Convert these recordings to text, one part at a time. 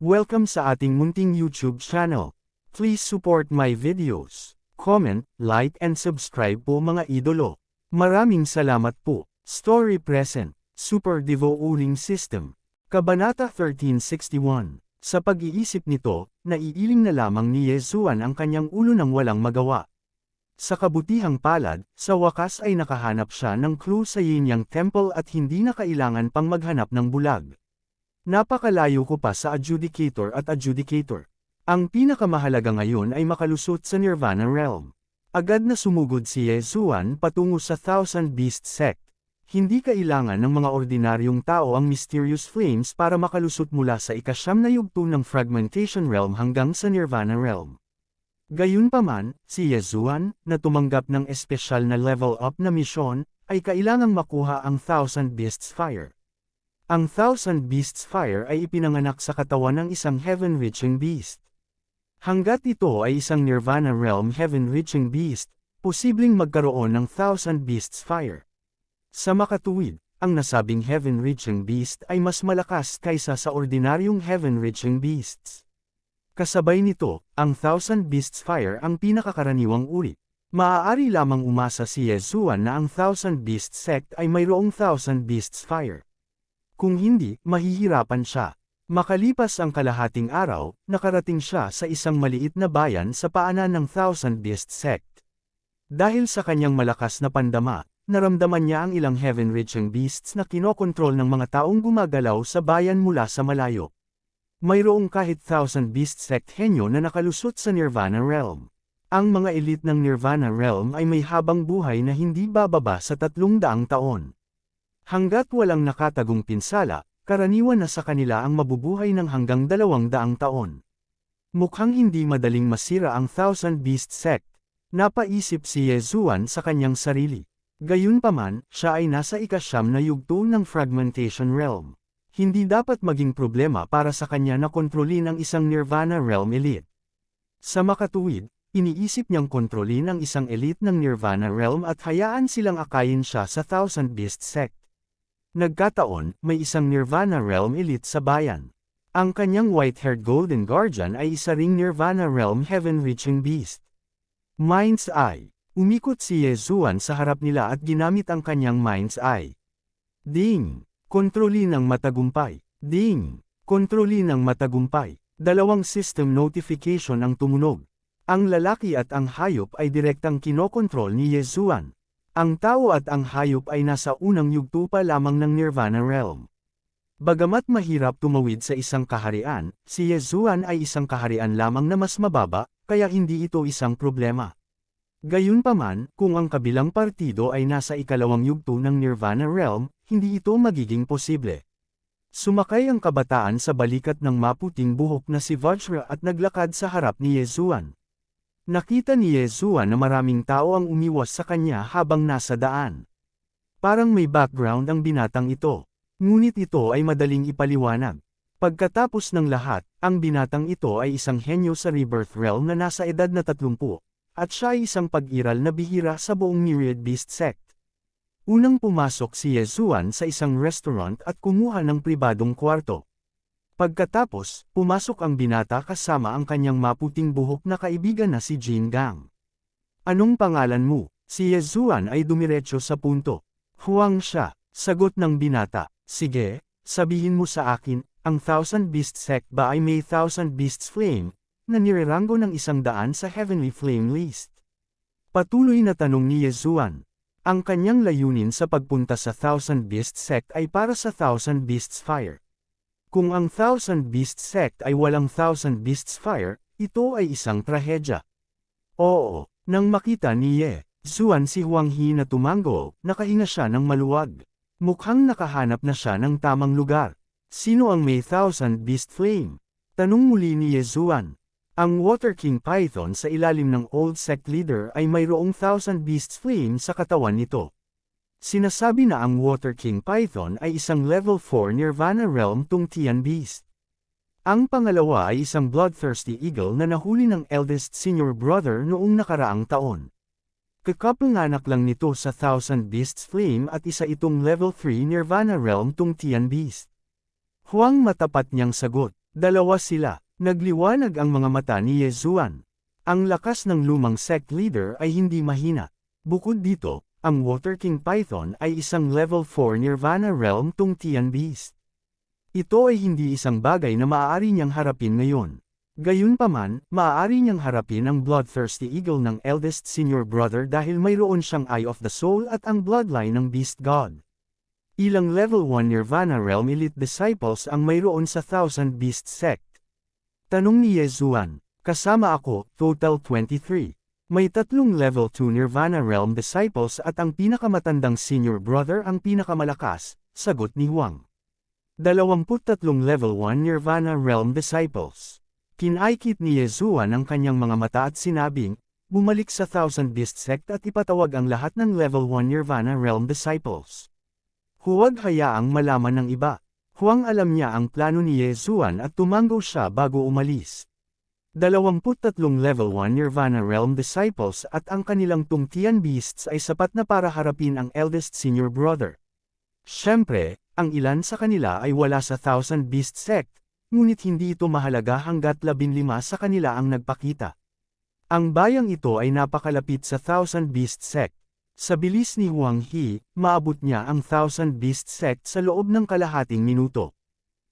Welcome sa ating munting YouTube channel. Please support my videos. Comment, like and subscribe po mga idolo. Maraming salamat po. Story present. Super Devo Uling System. Kabanata 1361. Sa pag-iisip nito, naiiling na lamang ni Yesuan ang kanyang ulo nang walang magawa. Sa kabutihang palad, sa wakas ay nakahanap siya ng clue sa Yin-Yang Temple at hindi na kailangan pang maghanap ng bulag. Napakalayo ko pa sa adjudicator at adjudicator. Ang pinakamahalaga ngayon ay makalusot sa Nirvana Realm. Agad na sumugod si Yesuan patungo sa Thousand Beast Sect. Hindi kailangan ng mga ordinaryong tao ang mysterious flames para makalusot mula sa ikasyam na yugto ng Fragmentation Realm hanggang sa Nirvana Realm. Gayunpaman, si Yesuan, na tumanggap ng espesyal na level up na misyon, ay kailangang makuha ang Thousand Beasts Fire. Ang Thousand Beasts Fire ay ipinanganak sa katawan ng isang Heaven-reaching beast. Hanggat ito ay isang Nirvana Realm Heaven-reaching beast, posibleng magkaroon ng Thousand Beasts Fire. Sa makatuwid, ang nasabing Heaven-reaching beast ay mas malakas kaysa sa ordinaryong Heaven-reaching beasts. Kasabay nito, ang Thousand Beasts Fire ang pinakakaraniwang uri. Maaari lamang umasa si Yesuan na ang Thousand Beast Sect ay mayroong Thousand Beasts Fire. Kung hindi, mahihirapan siya. Makalipas ang kalahating araw, nakarating siya sa isang maliit na bayan sa paanan ng Thousand Beast Sect. Dahil sa kanyang malakas na pandama, naramdaman niya ang ilang heaven-reaching beasts na kinokontrol ng mga taong gumagalaw sa bayan mula sa malayo. Mayroong kahit Thousand Beast Sect henyo na nakalusot sa Nirvana Realm. Ang mga elite ng Nirvana Realm ay may habang buhay na hindi bababa sa 300 taon. Hanggat walang nakatagong pinsala, karaniwan na sa kanila ang mabubuhay ng hanggang 200 taon. Mukhang hindi madaling masira ang Thousand Beast Sect. Napaisip si Yesuan sa kanyang sarili. Gayunpaman, siya ay nasa ikasyam na yugto ng Fragmentation Realm. Hindi dapat maging problema para sa kanya na kontrolin ang isang Nirvana Realm elite. Sa makatuwid, iniisip niyang kontrolin ang isang elite ng Nirvana Realm at hayaan silang akayin siya sa Thousand Beast Sect. Nagkataon, may isang Nirvana Realm elite sa bayan. Ang kanyang white-haired Golden Guardian ay isa ring Nirvana Realm Heaven-reaching beast. Mind's Eye. Umikot si Yesuan sa harap nila at ginamit ang kanyang Mind's Eye. Ding! Kontrolin ng matagumpay. Ding! Kontrolin ng matagumpay. Dalawang system notification ang tumunog. Ang lalaki at ang hayop ay direktang kinokontrol ni Yesuan. Ang tao at ang hayop ay nasa unang yugto pa lamang ng Nirvana Realm. Bagamat mahirap tumawid sa isang kaharian, si Yesuan ay isang kaharian lamang na mas mababa, kaya hindi ito isang problema. Gayunpaman, kung ang kabilang partido ay nasa ikalawang yugto ng Nirvana Realm, hindi ito magiging posible. Sumakay ang kabataan sa balikat ng maputing buhok na si Vajra at naglakad sa harap ni Yesuan. Nakita ni Yesuan na maraming tao ang umiwas sa kanya habang nasa daan. Parang may background ang binatang ito. Ngunit ito ay madaling ipaliwanag. Pagkatapos ng lahat, ang binatang ito ay isang henyo sa Rebirth Realm na nasa edad na 30, at siya ay isang pag-iral na bihira sa buong Myriad Beast Sect. Unang pumasok si Yesuan sa isang restaurant at kumuha ng pribadong kwarto. Pagkatapos, pumasok ang binata kasama ang kanyang maputing buhok na kaibigan na si Jin Gang. Anong pangalan mo? Si Yesuan ay dumiretso sa punto. Huwang siya, sagot ng binata. Sige, sabihin mo sa akin, ang Thousand Beast Sect ba ay may Thousand Beasts Flame, na nireranggo ng 100 sa Heavenly Flame List? Patuloy na tanong ni Yesuan. Ang kanyang layunin sa pagpunta sa Thousand Beast Sect ay para sa Thousand Beasts Fire. Kung ang Thousand Beast Sect ay walang Thousand Beasts Fire, ito ay isang trahedya. Oo, nang makita ni Yesuan si Huang He na tumango, nakahinga siya ng maluwag. Mukhang nakahanap na siya ng tamang lugar. Sino ang may Thousand Beast Flame? Tanong muli ni Yesuan. Ang Water King Python sa ilalim ng Old Sect Leader ay mayroong Thousand Beasts Flame sa katawan nito. Sinasabi na ang Water King Python ay isang level 4 Nirvana Realm Tungtian Beast. Ang pangalawa ay isang Bloodthirsty Eagle na nahuli ng eldest senior brother noong nakaraang taon. Kakapanganak lang nito sa Thousand Beasts Flame at isa itong level 3 Nirvana Realm Tungtian Beast. Huwang matapat niyang sagot. Dalawa sila. Nagliwanag ang mga mata ni Yezuan. Ang lakas ng lumang sect leader ay hindi mahina. Bukod dito, ang Water King Python ay isang level 4 Nirvana Realm Tungtian Beast. Ito ay hindi isang bagay na maaari niyang harapin ngayon. Gayunpaman, maaari niyang harapin ang Bloodthirsty Eagle ng eldest senior brother dahil mayroon siyang Eye of the Soul at ang bloodline ng Beast God. Ilang level 1 Nirvana Realm Elite Disciples ang mayroon sa Thousand Beast Sect? Tanong ni Yezuan. Kasama ako, total 23. May tatlong level 2 Nirvana Realm Disciples at ang pinakamatandang senior brother ang pinakamalakas, sagot ni Huang. 23 level 1 Nirvana Realm Disciples. Kinaikit ni Yezuan ang kanyang mga mata at sinabing, bumalik sa Thousand Beast Sect at ipatawag ang lahat ng level 1 Nirvana Realm Disciples. Huwag hayaang malaman ng iba. Huwag alam niya ang plano ni Yezuan at tumango siya bago umalis. 23 level 1 Nirvana Realm Disciples at ang kanilang Tungtian Beasts ay sapat na para harapin ang eldest senior brother. Siyempre, ang ilan sa kanila ay wala sa Thousand Beast Sect, ngunit hindi ito mahalaga hanggat 15 sa kanila ang nagpakita. Ang bayang ito ay napakalapit sa Thousand Beast Sect. Sa bilis ni Huang He, maabot niya ang Thousand Beast Sect sa loob ng kalahating minuto.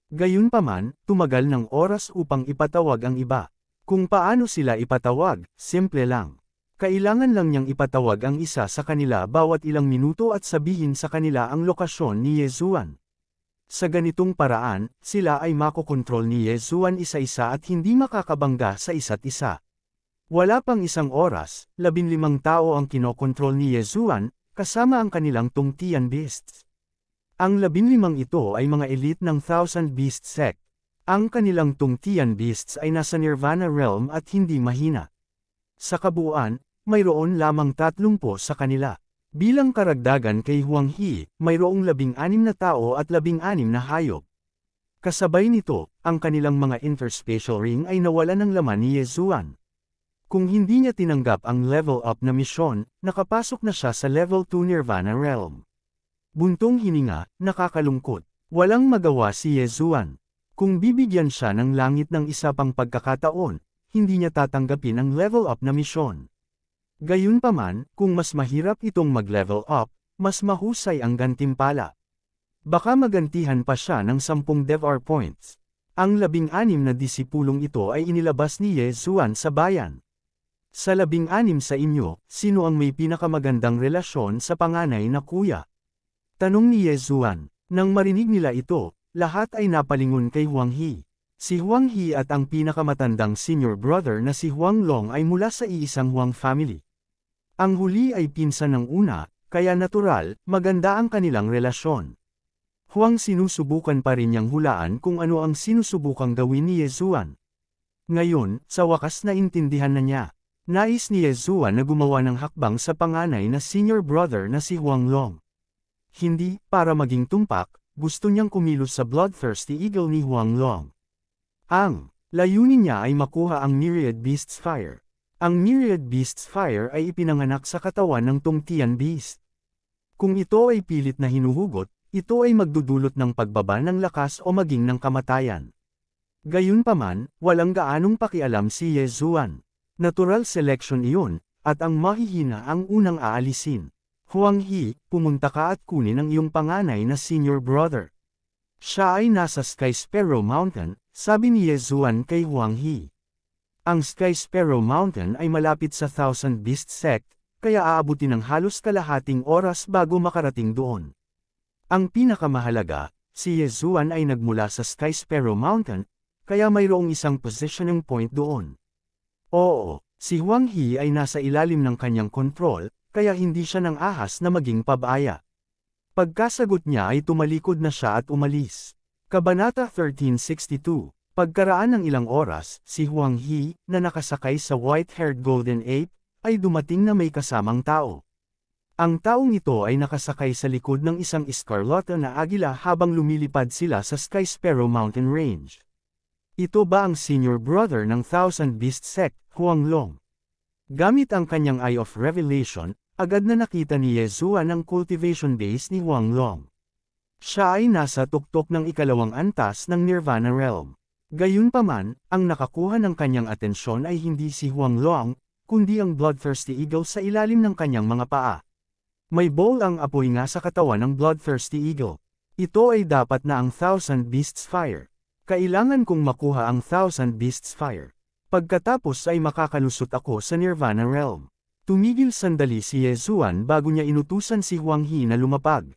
Gayunpaman, tumagal ng oras upang ipatawag ang iba. Kung paano sila ipatawag, simple lang. Kailangan lang niyang ipatawag ang isa sa kanila bawat ilang minuto at sabihin sa kanila ang lokasyon ni Yezuan. Sa ganitong paraan, sila ay makokontrol ni Yezuan isa-isa at hindi makakabangga sa isa't isa. Wala pang isang oras, 15 tao ang kinokontrol ni Yezuan, kasama ang kanilang Tungtian Beasts. Ang 15 ito ay mga elite ng Thousand Beast Sect. Ang kanilang Tungtian Beasts ay nasa Nirvana Realm at hindi mahina. Sa kabuuan, mayroon lamang 30 sa kanila. Bilang karagdagan kay Huang He, mayroong 16 na tao at 16 na hayop. Kasabay nito, ang kanilang mga interspatial ring ay nawala ng laman ni Yezuan. Kung hindi niya tinanggap ang level up na misyon, nakapasok na siya sa level 2 Nirvana Realm. Buntong hininga, nakakalungkot. Walang magawa si Yezuan. Kung bibigyan siya ng langit ng isa pang pagkakataon, hindi niya tatanggapin ang level up na misyon. Gayunpaman, kung mas mahirap itong mag-level up, mas mahusay ang gantimpala. Baka magantihan pa siya ng 10 DevR points. Ang 16 na disipulong ito ay inilabas ni Yezuan sa bayan. Sa 16 sa inyo, sino ang may pinakamagandang relasyon sa panganay na kuya? Tanong ni Yezuan. Nang marinig nila ito, lahat ay napalingon kay Huang He. Si Huang He at ang pinakamatandang senior brother na si Huang Long ay mula sa iisang Huang family. Ang huli ay pinsan ng una, kaya natural, maganda ang kanilang relasyon. Huang sinusubukan pa rin niyang hulaan kung ano ang sinusubukang gawin ni Yezuan. Ngayon, sa wakas naintindihan na niya. Nais ni Yezuan na gumawa ng hakbang sa panganay na senior brother na si Huang Long. Hindi, para maging tumpak, gusto niyang kumilos sa Bloodthirsty Eagle ni Huang Long. Ang layunin niya ay makuha ang Myriad Beast's Fire. Ang Myriad Beast's Fire ay ipinanganak sa katawan ng Tungtian Beast. Kung ito ay pilit na hinuhugot, ito ay magdudulot ng pagbaba ng lakas o maging ng kamatayan. Gayunpaman, walang gaanong pakialam si Yezuan. Natural selection iyon, at ang mahihina ang unang aalisin. Huang He, pumunta ka at kunin ang iyong panganay na senior brother. Siya ay nasa Sky Sparrow Mountain, sabi ni Yezuan kay Huang He. Ang Sky Sparrow Mountain ay malapit sa Thousand Beast Sect, kaya aabutin ng halos kalahating oras bago makarating doon. Ang pinakamahalaga, si Yezuan ay nagmula sa Sky Sparrow Mountain, kaya mayroong isang positioning point doon. Oo, si Huang He ay nasa ilalim ng kanyang kontrol, kaya hindi siya nang ahas na maging pabaya. Pagkasagot niya ay tumalikod na siya at umalis. Kabanata 1362. Pagkaraan ng ilang oras, si Huang He, na nakasakay sa white-haired golden ape, ay dumating na may kasamang tao. Ang taong ito ay nakasakay sa likod ng isang escarlata na agila habang lumilipad sila sa Sky Sparrow Mountain Range. Ito ba ang senior brother ng Thousand Beast Sect, Huang Long? Gamit ang kanyang Eye of Revelation, agad na nakita ni Yezuan ang cultivation base ni Huang Long. Siya ay nasa tuktok ng ikalawang antas ng Nirvana Realm. Gayunpaman, ang nakakuha ng kanyang atensyon ay hindi si Huang Long, kundi ang bloodthirsty eagle sa ilalim ng kanyang mga paa. May bowl ang apoy nga sa katawan ng bloodthirsty eagle. Ito ay dapat na ang Thousand Beasts Fire. Kailangan kong makuha ang Thousand Beasts Fire. Pagkatapos ay makakalusot ako sa Nirvana Realm. Tumigil sandali si Yezuan bago niya inutusan si Huang He na lumapag.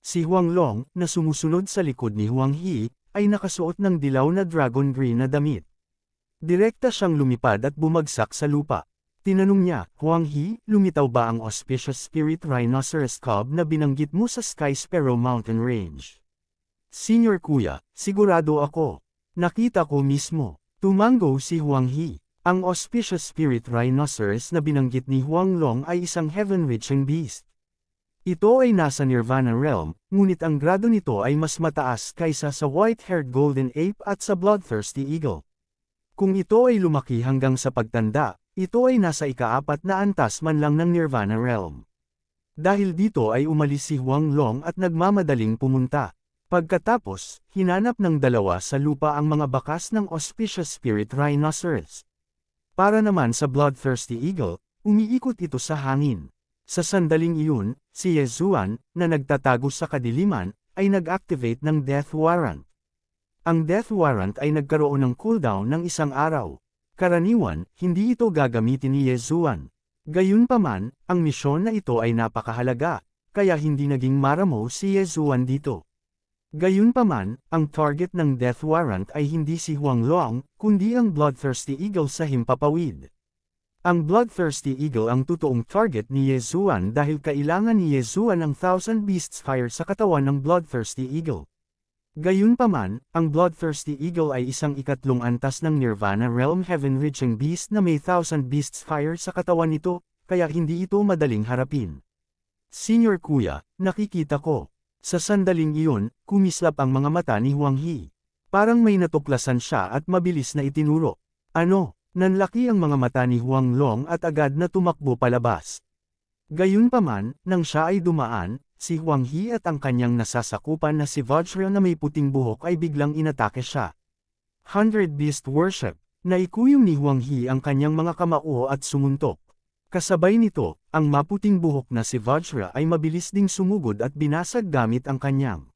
Si Huang Long, na sumusunod sa likod ni Huang He, ay nakasuot ng dilaw na dragon green na damit. Direkta siyang lumipad at bumagsak sa lupa. Tinanong niya, Huang He, lumitaw ba ang auspicious spirit rhinoceros cub na binanggit mo sa Sky Sparrow Mountain Range? Senior Kuya, sigurado ako. Nakita ko mismo. Tumango si Huang He. Ang auspicious spirit rhinoceros na binanggit ni Huang Long ay isang heaven-reaching beast. Ito ay nasa Nirvana Realm, ngunit ang grado nito ay mas mataas kaysa sa white-haired golden ape at sa bloodthirsty eagle. Kung ito ay lumaki hanggang sa pagtanda, ito ay nasa ika-4 na antas man lang ng Nirvana Realm. Dahil dito ay umalis si Huang Long at nagmamadaling pumunta. Pagkatapos, hinanap ng dalawa sa lupa ang mga bakas ng auspicious spirit rhinoceros. Para naman sa bloodthirsty eagle, umiikot ito sa hangin. Sa sandaling iyon, si Yezuan, na nagtatago sa kadiliman, ay nag-activate ng death warrant. Ang death warrant ay nagkaroon ng cooldown ng 1 araw. Karaniwan, hindi ito gagamitin ni Yezuan. Gayunpaman, ang misyon na ito ay napakahalaga, kaya hindi naging maramo si Yezuan dito. Gayunpaman, ang target ng death warrant ay hindi si Huang Long, kundi ang bloodthirsty eagle sa himpapawid. Ang bloodthirsty eagle ang totoong target ni Yezuan dahil kailangan ni Yezuan ang Thousand Beasts Fire sa katawan ng bloodthirsty eagle. Gayunpaman, ang bloodthirsty eagle ay isang ikatlong antas ng Nirvana Realm heaven-reaching beast na may Thousand Beasts Fire sa katawan nito, kaya hindi ito madaling harapin. Senior Kuya, nakikita ko. Sa sandaling iyon, kumislap ang mga mata ni Huang He. Parang may natuklasan siya at mabilis na itinuro. Ano? Nanlaki ang mga mata ni Huang Long at agad na tumakbo palabas. Gayunpaman, nang siya ay dumaan, si Huang He at ang kanyang nasasakupan na si Vajra na may puting buhok ay biglang inatake siya. 100 Beast Worship. Naikuyong ni Huang He ang kanyang mga kamao at sumuntok. Kasabay nito, ang maputing buhok na si Vajra ay mabilis ding sumugod at binasag gamit ang kanyang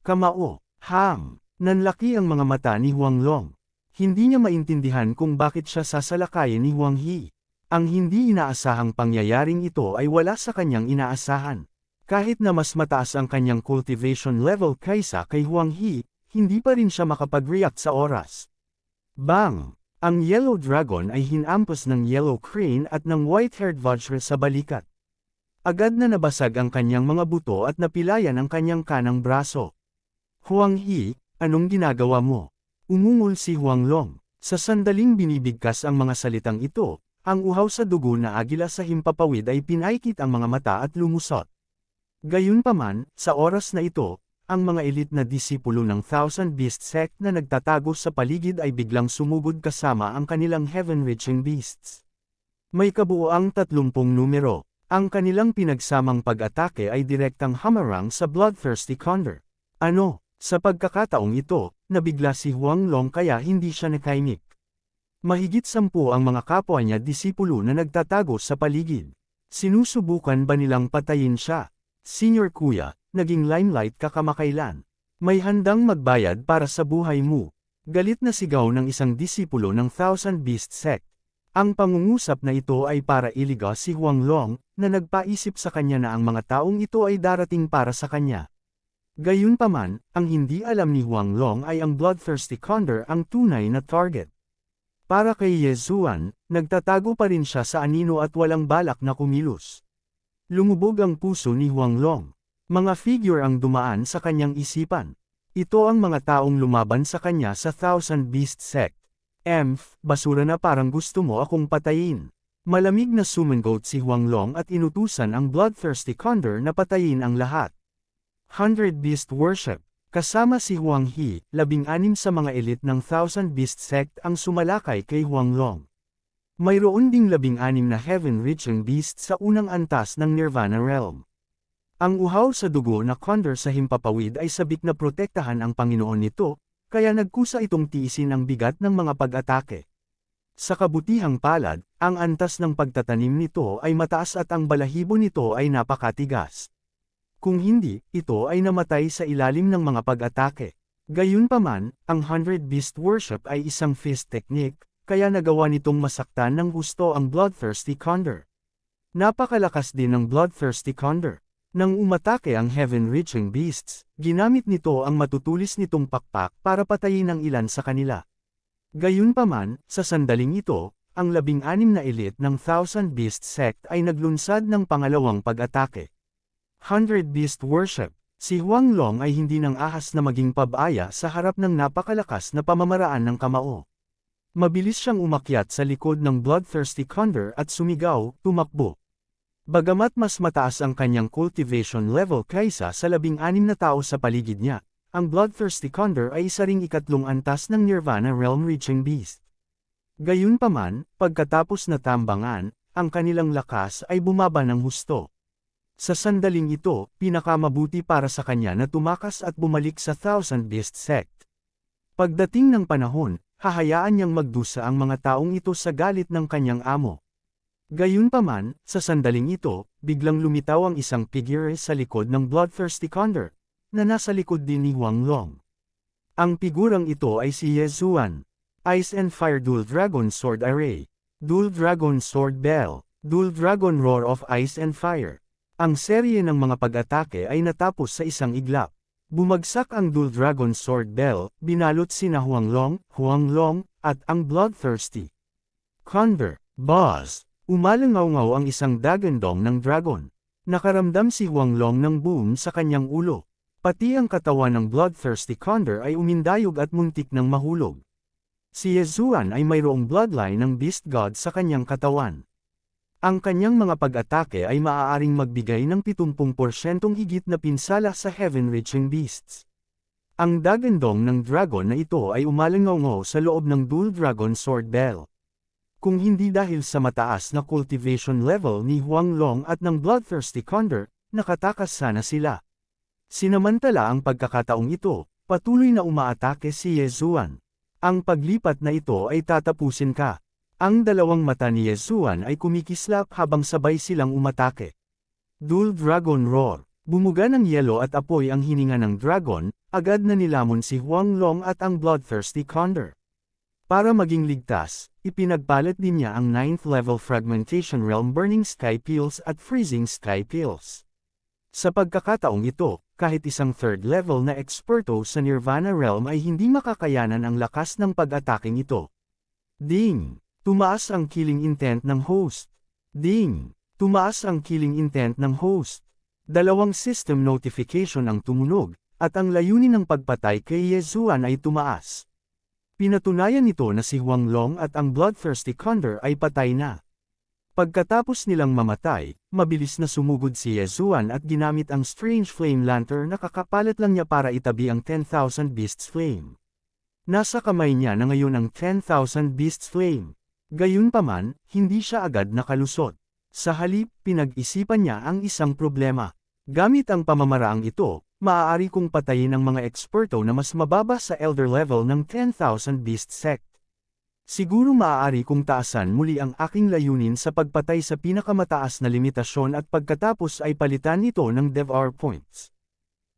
kamao. Ham! Nanlaki ang mga mata ni Huang Long. Hindi niya maintindihan kung bakit siya sasalakayin ni Huang He. Ang hindi inaasahang pangyayaring ito ay wala sa kanyang inaasahan. Kahit na mas mataas ang kanyang cultivation level kaysa kay Huang He, hindi pa rin siya makapag-react sa oras. Bang! Ang Yellow Dragon ay hinampas ng Yellow Crane at ng White-haired Vajra sa balikat. Agad na nabasag ang kanyang mga buto at napilayan ang kanyang kanang braso. Huang He, anong ginagawa mo? Umungol si Huang Long. Sa sandaling binibigkas ang mga salitang ito, ang uhaw sa dugo na agila sa himpapawid ay pinaikit ang mga mata at lumusot. Gayunpaman, sa oras na ito, ang mga elite na disipulo ng Thousand Beast Sect na nagtatago sa paligid ay biglang sumugod kasama ang kanilang heaven-reaching beasts. May kabuoang 30 numero. Ang kanilang pinagsamang pag-atake ay direktang hamarang sa bloodthirsty condor. Ano? Sa pagkakataong ito, nabigla si Huang Long kaya hindi siya nakaimik. Mahigit 10 ang mga kapwa niya disipulo na nagtatago sa paligid. Sinusubukan ba nilang patayin siya? Senior Kuya, naging limelight ka kamakailan. May handang magbayad para sa buhay mo. Galit na sigaw ng isang disipulo ng Thousand Beast Sect. Ang pangungusap na ito ay para iligaw si Huang Long, na nagpaisip sa kanya na ang mga taong ito ay darating para sa kanya. Gayunpaman, ang hindi alam ni Huang Long ay ang bloodthirsty condor ang tunay na target. Para kay Yezuan, nagtatago pa rin siya sa anino at walang balak na kumilos. Lumubog ang puso ni Huang Long. Mga figure ang dumaan sa kanyang isipan. Ito ang mga taong lumaban sa kanya sa Thousand Beast Sect. Basura na parang gusto mo akong patayin. Malamig na sumangot si Huang Long at inutusan ang bloodthirsty condor na patayin ang lahat. 100 Beast Worship. Kasama si Huang He, 16 sa mga elite ng Thousand Beast Sect ang sumalakay kay Huang Long. Mayroon ding 16 na heaven-reaching beast sa unang antas ng Nirvana Realm. Ang uhaw sa dugo na condor sa himpapawid ay sabik na protektahan ang Panginoon nito, kaya nagkusa itong tiisin ang bigat ng mga pag-atake. Sa kabutihang palad, ang antas ng pagtatanim nito ay mataas at ang balahibo nito ay napakatigas. Kung hindi, ito ay namatay sa ilalim ng mga pag-atake. Gayunpaman, ang 100 Beast Worship ay isang fist technique, kaya nagawa nitong masaktan ng gusto ang Bloodthirsty Condor. Napakalakas din ng Bloodthirsty Condor. Nang umatake ang Heaven-reaching beasts, ginamit nito ang matutulis nitong pakpak para patayin ang ilan sa kanila. Gayunpaman, sa sandaling ito, ang 16 na elite ng Thousand Beast Sect ay naglunsad ng pangalawang pag-atake. 100 Beast Worship. Si Huang Long ay hindi nang ahas na maging pabaya sa harap ng napakalakas na pamamaraan ng kamao. Mabilis siyang umakyat sa likod ng Bloodthirsty Condor at sumigaw, tumakbo. Bagamat mas mataas ang kanyang cultivation level kaysa sa 16 na tao sa paligid niya, ang Bloodthirsty Condor ay isa ring ikatlong antas ng Nirvana Realm-reaching beast. Gayunpaman, pagkatapos na tambangan, ang kanilang lakas ay bumaba ng husto. Sa sandaling ito, pinakamabuti para sa kanya na tumakas at bumalik sa Thousand Beast Sect. Pagdating ng panahon, hahayaan niyang magdusa ang mga taong ito sa galit ng kanyang amo. Gayunpaman, sa sandaling ito, biglang lumitaw ang isang figure sa likod ng Bloodthirsty Condor, na nasa likod din ni Huang Long. Ang figurang ito ay si Ye Zuan. Ice and Fire Dual Dragon Sword Array, Dual Dragon Sword Bell, Dual Dragon Roar of Ice and Fire. Ang serye ng mga pag-atake ay natapos sa isang iglap. Bumagsak ang Dual Dragon Sword Bell, binalot sina Huang Long, at ang Bloodthirsty Condor. Boss! Umalangaw-ngaw ang isang dagandong ng dragon. Nakaramdam si Huang Long ng boom sa kanyang ulo. Pati ang katawan ng Bloodthirsty Condor ay umindayog at muntik ng mahulog. Si Ye Zuan ay mayroong bloodline ng Beast God sa kanyang katawan. Ang kanyang mga pag-atake ay maaaring magbigay ng 70% higit na pinsala sa Heaven-reaching beasts. Ang dagandong ng dragon na ito ay umalangaw-ngaw sa loob ng Dual Dragon Sword Bell. Kung hindi dahil sa mataas na cultivation level ni Huang Long at ng Bloodthirsty Condor, nakatakas sana sila. Sinamantala ang pagkakataong ito, patuloy na umaatake si Ye Zuan. Ang paglipat na ito ay tatapusin ka. Ang dalawang mata ni Ye Zuan ay kumikislap habang sabay silang umatake. Dual Dragon Roar. Bumuga ng yelo at apoy ang hininga ng dragon, agad na nilamon si Huang Long at ang Bloodthirsty Condor. Para maging ligtas, ipinagpalit din niya ang 9th level Fragmentation Realm Burning Sky Peels at Freezing Sky Peels. Sa pagkakataong ito, kahit isang 3rd level na eksperto sa Nirvana Realm ay hindi makakayanan ang lakas ng pag-ataking ito. Ding! Tumaas ang killing intent ng host. Ding! Tumaas ang killing intent ng host. Dalawang system notification ang tumunog, at ang layunin ng pagpatay kay Ye Zuan ay tumaas. Pinatunayan nito na si Huang Long at ang Bloodthirsty Condor ay patay na. Pagkatapos nilang mamatay, mabilis na sumugod si Ye Zuan at ginamit ang Strange Flame Lantern na kakapalit lang niya para itabi ang 10,000 Beasts Flame. Nasa kamay niya na ngayon ang 10,000 Beasts Flame. Gayunpaman, hindi siya agad nakalusot. Sa halip, pinag-isipan niya ang isang problema. Gamit ang pamamaraang ito, maaari kong patayin ang mga eksperto na mas mababa sa elder level ng 10,000 Beast Sect. Siguro maaari kong taasan muli ang aking layunin sa pagpatay sa pinakamataas na limitasyon at pagkatapos ay palitan ito ng DevR points.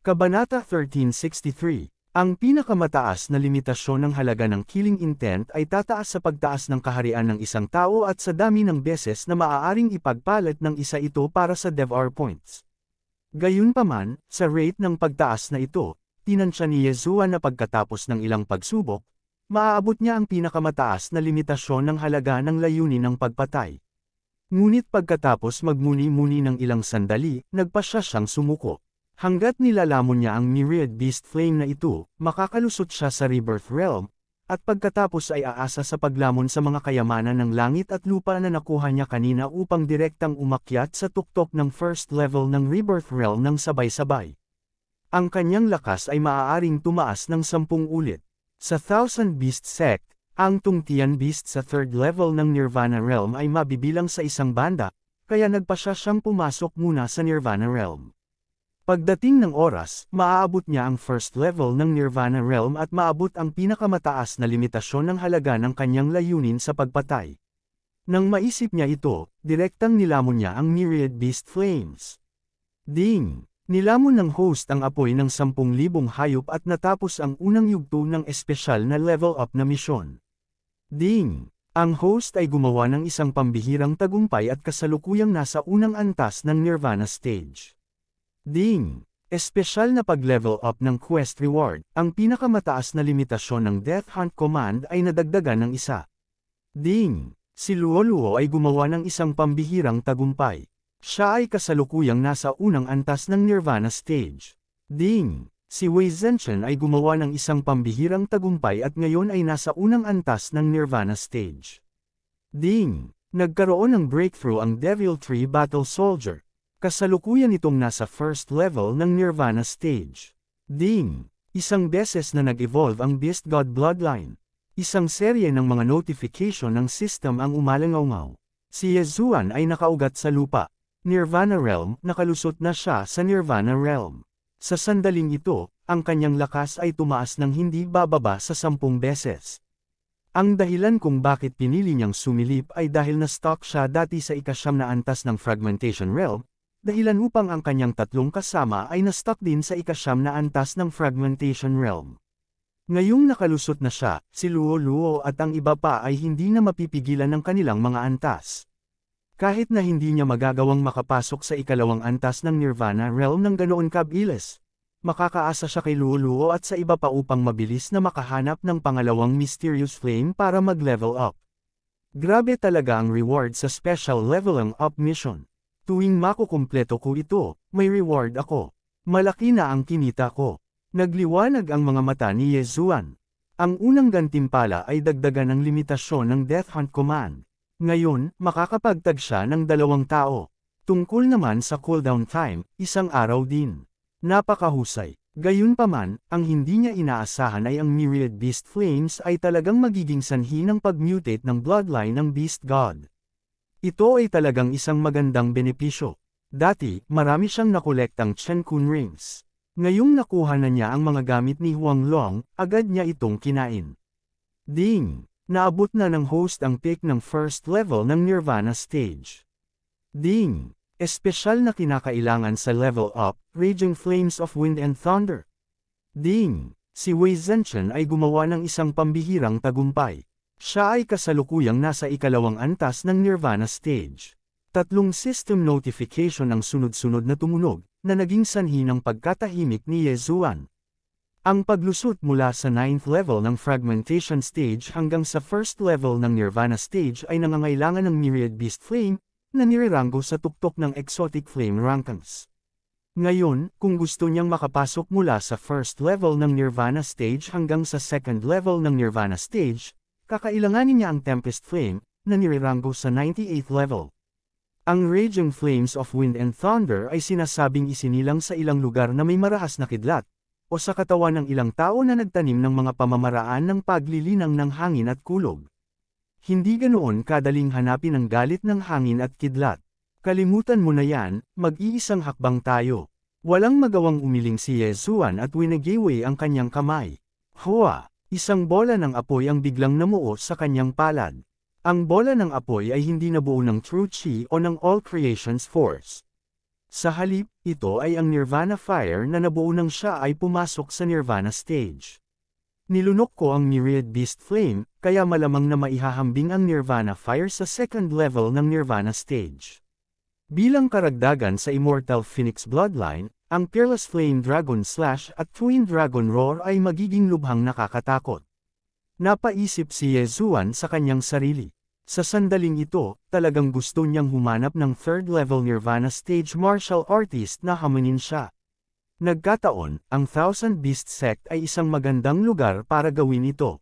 Kabanata 1363. Ang pinakamataas na limitasyon ng halaga ng killing intent ay tataas sa pagtaas ng kaharian ng isang tao at sa dami ng beses na maaaring ipagpalit ng isa ito para sa DevR points. Gayunpaman, sa rate ng pagtaas na ito, tinansya ni Ye Zuan na pagkatapos ng ilang pagsubok, maaabot niya ang pinakamataas na limitasyon ng halaga ng layunin ng pagpatay. Ngunit pagkatapos magmuni-muni ng ilang sandali, nagpasya siyang sumuko. Hanggat nilalamon niya ang Myriad Beast Flame na ito, makakalusot siya sa Rebirth Realm, at pagkatapos ay aasa sa paglamon sa mga kayamanan ng langit at lupa na nakuha niya kanina upang direktang umakyat sa tuktok ng first level ng Rebirth Realm ng sabay-sabay. Ang kanyang lakas ay maaaring tumaas ng 10 ulit. Sa Thousand Beast Sect, ang Tungtian Beast sa third level ng Nirvana Realm ay mabibilang sa isang banda, kaya nagpasya siyang pumasok muna sa Nirvana Realm. Pagdating ng oras, maaabot niya ang first level ng Nirvana Realm at maabot ang pinakamataas na limitasyon ng halaga ng kanyang layunin sa pagpatay. Nang maisip niya ito, direktang nilamon niya ang Myriad Beast Flames. Ding! Nilamon ng host ang apoy ng 10,000 hayop at natapos ang unang yugto ng espesyal na level up na misyon. Ding! Ang host ay gumawa ng isang pambihirang tagumpay at kasalukuyang nasa unang antas ng Nirvana Stage. Ding! Espesyal na pag-level up ng quest reward, ang pinakamataas na limitasyon ng Death Hunt Command ay nadagdagan ng isa. Ding! Si Luoluo ay gumawa ng isang pambihirang tagumpay. Siya ay kasalukuyang nasa unang antas ng Nirvana Stage. Ding! Si Wei Zhenchen ay gumawa ng isang pambihirang tagumpay at ngayon ay nasa unang antas ng Nirvana Stage. Ding! Nagkaroon ng breakthrough ang Devil Tree Battle Soldier. Kasalukuyan itong nasa first level ng Nirvana Stage. Ding! Isang beses na nag-evolve ang Beast God Bloodline. Isang serye ng mga notification ng system ang umalangaw. Si Yezuan ay nakaugat sa lupa. Nirvana Realm, nakalusot na siya sa Nirvana Realm. Sa sandaling ito, ang kanyang lakas ay tumaas ng hindi bababa sa 10 beses. Ang dahilan kung bakit pinili niyang sumilip ay dahil na-stuck siya dati sa ika-9 na antas ng Fragmentation Realm, dahilan upang ang kanyang tatlong kasama ay na-stuck din sa ika-9 na antas ng Fragmentation Realm. Ngayong nakalusot na siya, si Luoluo at ang iba pa ay hindi na mapipigilan ng kanilang mga antas. Kahit na hindi niya magagawang makapasok sa ikalawang antas ng Nirvana Realm ng ganoon kabilis, makakaasa siya kay Luoluo at sa iba pa upang mabilis na makahanap ng pangalawang Mysterious Flame para mag-level up. Grabe talaga ang reward sa special leveling up mission. Tuwing makukumpleto ko ito, may reward ako. Malaki na ang kinita ko. Nagliwanag ang mga mata ni Yezuan. Ang unang gantimpala ay dagdagan ng limitasyon ng Death Hunt Command. Ngayon, makakapagtag siya ng 2 tao. Tungkol naman sa cooldown time, 1 araw din. Napakahusay. Gayunpaman, ang hindi niya inaasahan ay ang Myriad Beast Flames ay talagang magiging sanhi ng pag-mutate ng bloodline ng Beast God. Ito ay talagang isang magandang benepisyo. Dati, marami siyang nakolektang Chen Kun Rings. Ngayong nakuha na niya ang mga gamit ni Huang Long, agad niya itong kinain. Ding! Naabot na ng host ang peak ng first level ng Nirvana Stage. Ding! Espesyal na kinakailangan sa level up, Raging Flames of Wind and Thunder. Ding! Si Wei Zhenchen ay gumawa ng isang pambihirang tagumpay. Siya ay kasalukuyang nasa ikalawang antas ng Nirvana Stage. 3 system notification ang sunod-sunod na tumunog, na naging sanhi ng pagkatahimik ni Yezuan. Ang paglusot mula sa 9th level ng Fragmentation Stage hanggang sa 1st level ng Nirvana Stage ay nangangailangan ng Myriad Beast Flame, na nireranggo sa tuktok ng Exotic Flame rankings. Ngayon, kung gusto niyang makapasok mula sa 1st level ng Nirvana Stage hanggang sa 2nd level ng Nirvana Stage, kakailanganin niya ang Tempest Flame, na nireranggo sa 98th level. Ang Raging Flames of Wind and Thunder ay sinasabing isinilang sa ilang lugar na may marahas na kidlat, o sa katawan ng ilang tao na nagtanim ng mga pamamaraan ng paglilinang ng hangin at kulog. Hindi ganoon kadaling hanapin ang galit ng hangin at kidlat. Kalimutan mo na yan, mag-iisang hakbang tayo. Walang magawang umiling si Yezuan at winagiwi ang kanyang kamay. Hoa! Isang bola ng apoy ang biglang namuo sa kanyang palad. Ang bola ng apoy ay hindi nabuo ng True Chi o ng All Creations Force. Sa halip, ito ay ang Nirvana Fire na nabuo nang siya ay pumasok sa Nirvana Stage. Nilunok ko ang Myriad Beast Flame, kaya malamang na maihahambing ang Nirvana Fire sa 2nd level ng Nirvana Stage. Bilang karagdagan sa Immortal Phoenix Bloodline, ang Peerless Flame Dragon Slash at Twin Dragon Roar ay magiging lubhang nakakatakot. Napaisip si Yezuan sa kanyang sarili. Sa sandaling ito, talagang gusto niyang humanap ng 3rd level Nirvana Stage martial artist na hamunin siya. Nagkataon, ang Thousand Beast Sect ay isang magandang lugar para gawin ito.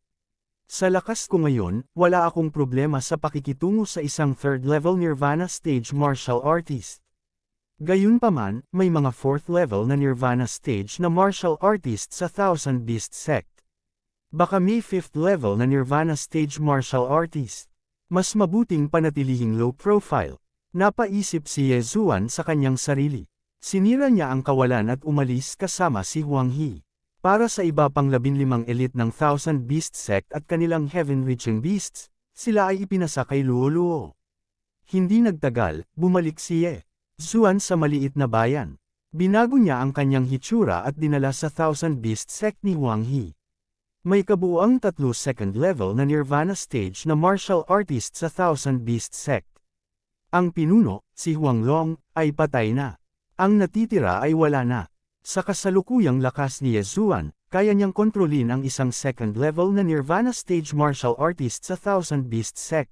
Sa lakas ko ngayon, wala akong problema sa pakikitungo sa isang 3rd level Nirvana Stage martial artist. Gayunpaman, may mga 4th level na Nirvana Stage na martial artist sa Thousand Beast Sect. Baka may 5th level na Nirvana Stage martial artist. Mas mabuting panatilihing low profile. Napaisip si Yezuan sa kanyang sarili. Sinira niya ang kawalan at umalis kasama si Huang He. Para sa iba pang 15 elite ng Thousand Beast Sect at kanilang heaven-reaching beasts, sila ay ipinasa kay Luo Luo. Hindi nagtagal, bumalik si Ye Zuan sa maliit na bayan. Binago niya ang kanyang hitsura at dinala sa Thousand Beast Sect ni Huang He. May kabuuang 3 second level na Nirvana stage na martial artist sa Thousand Beast Sect. Ang pinuno, si Huang Long, ay patay na. Ang natitira ay wala na. Sa kasalukuyang lakas ni Ye Zuan, kaya niyang kontrolin ang isang second level na Nirvana stage martial artist sa Thousand Beast Sect.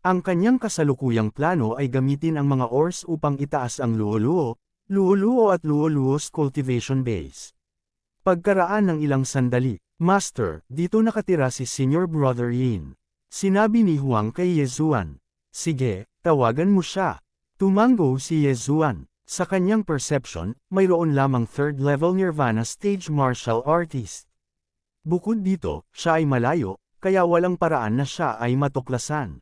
Ang kanyang kasalukuyang plano ay gamitin ang mga ores upang itaas ang Luo Luo at Luo Luo's cultivation base. Pagkaraan ng ilang sandali, Master, dito nakatira si Senior Brother Yin. Sinabi ni Huang kay Ye Zuan. Sige, tawagan mo siya. Tumango si Ye Zuan. Sa kanyang perception, mayroon lamang third level Nirvana stage martial artist. Bukod dito, siya ay malayo, kaya walang paraan na siya ay matuklasan.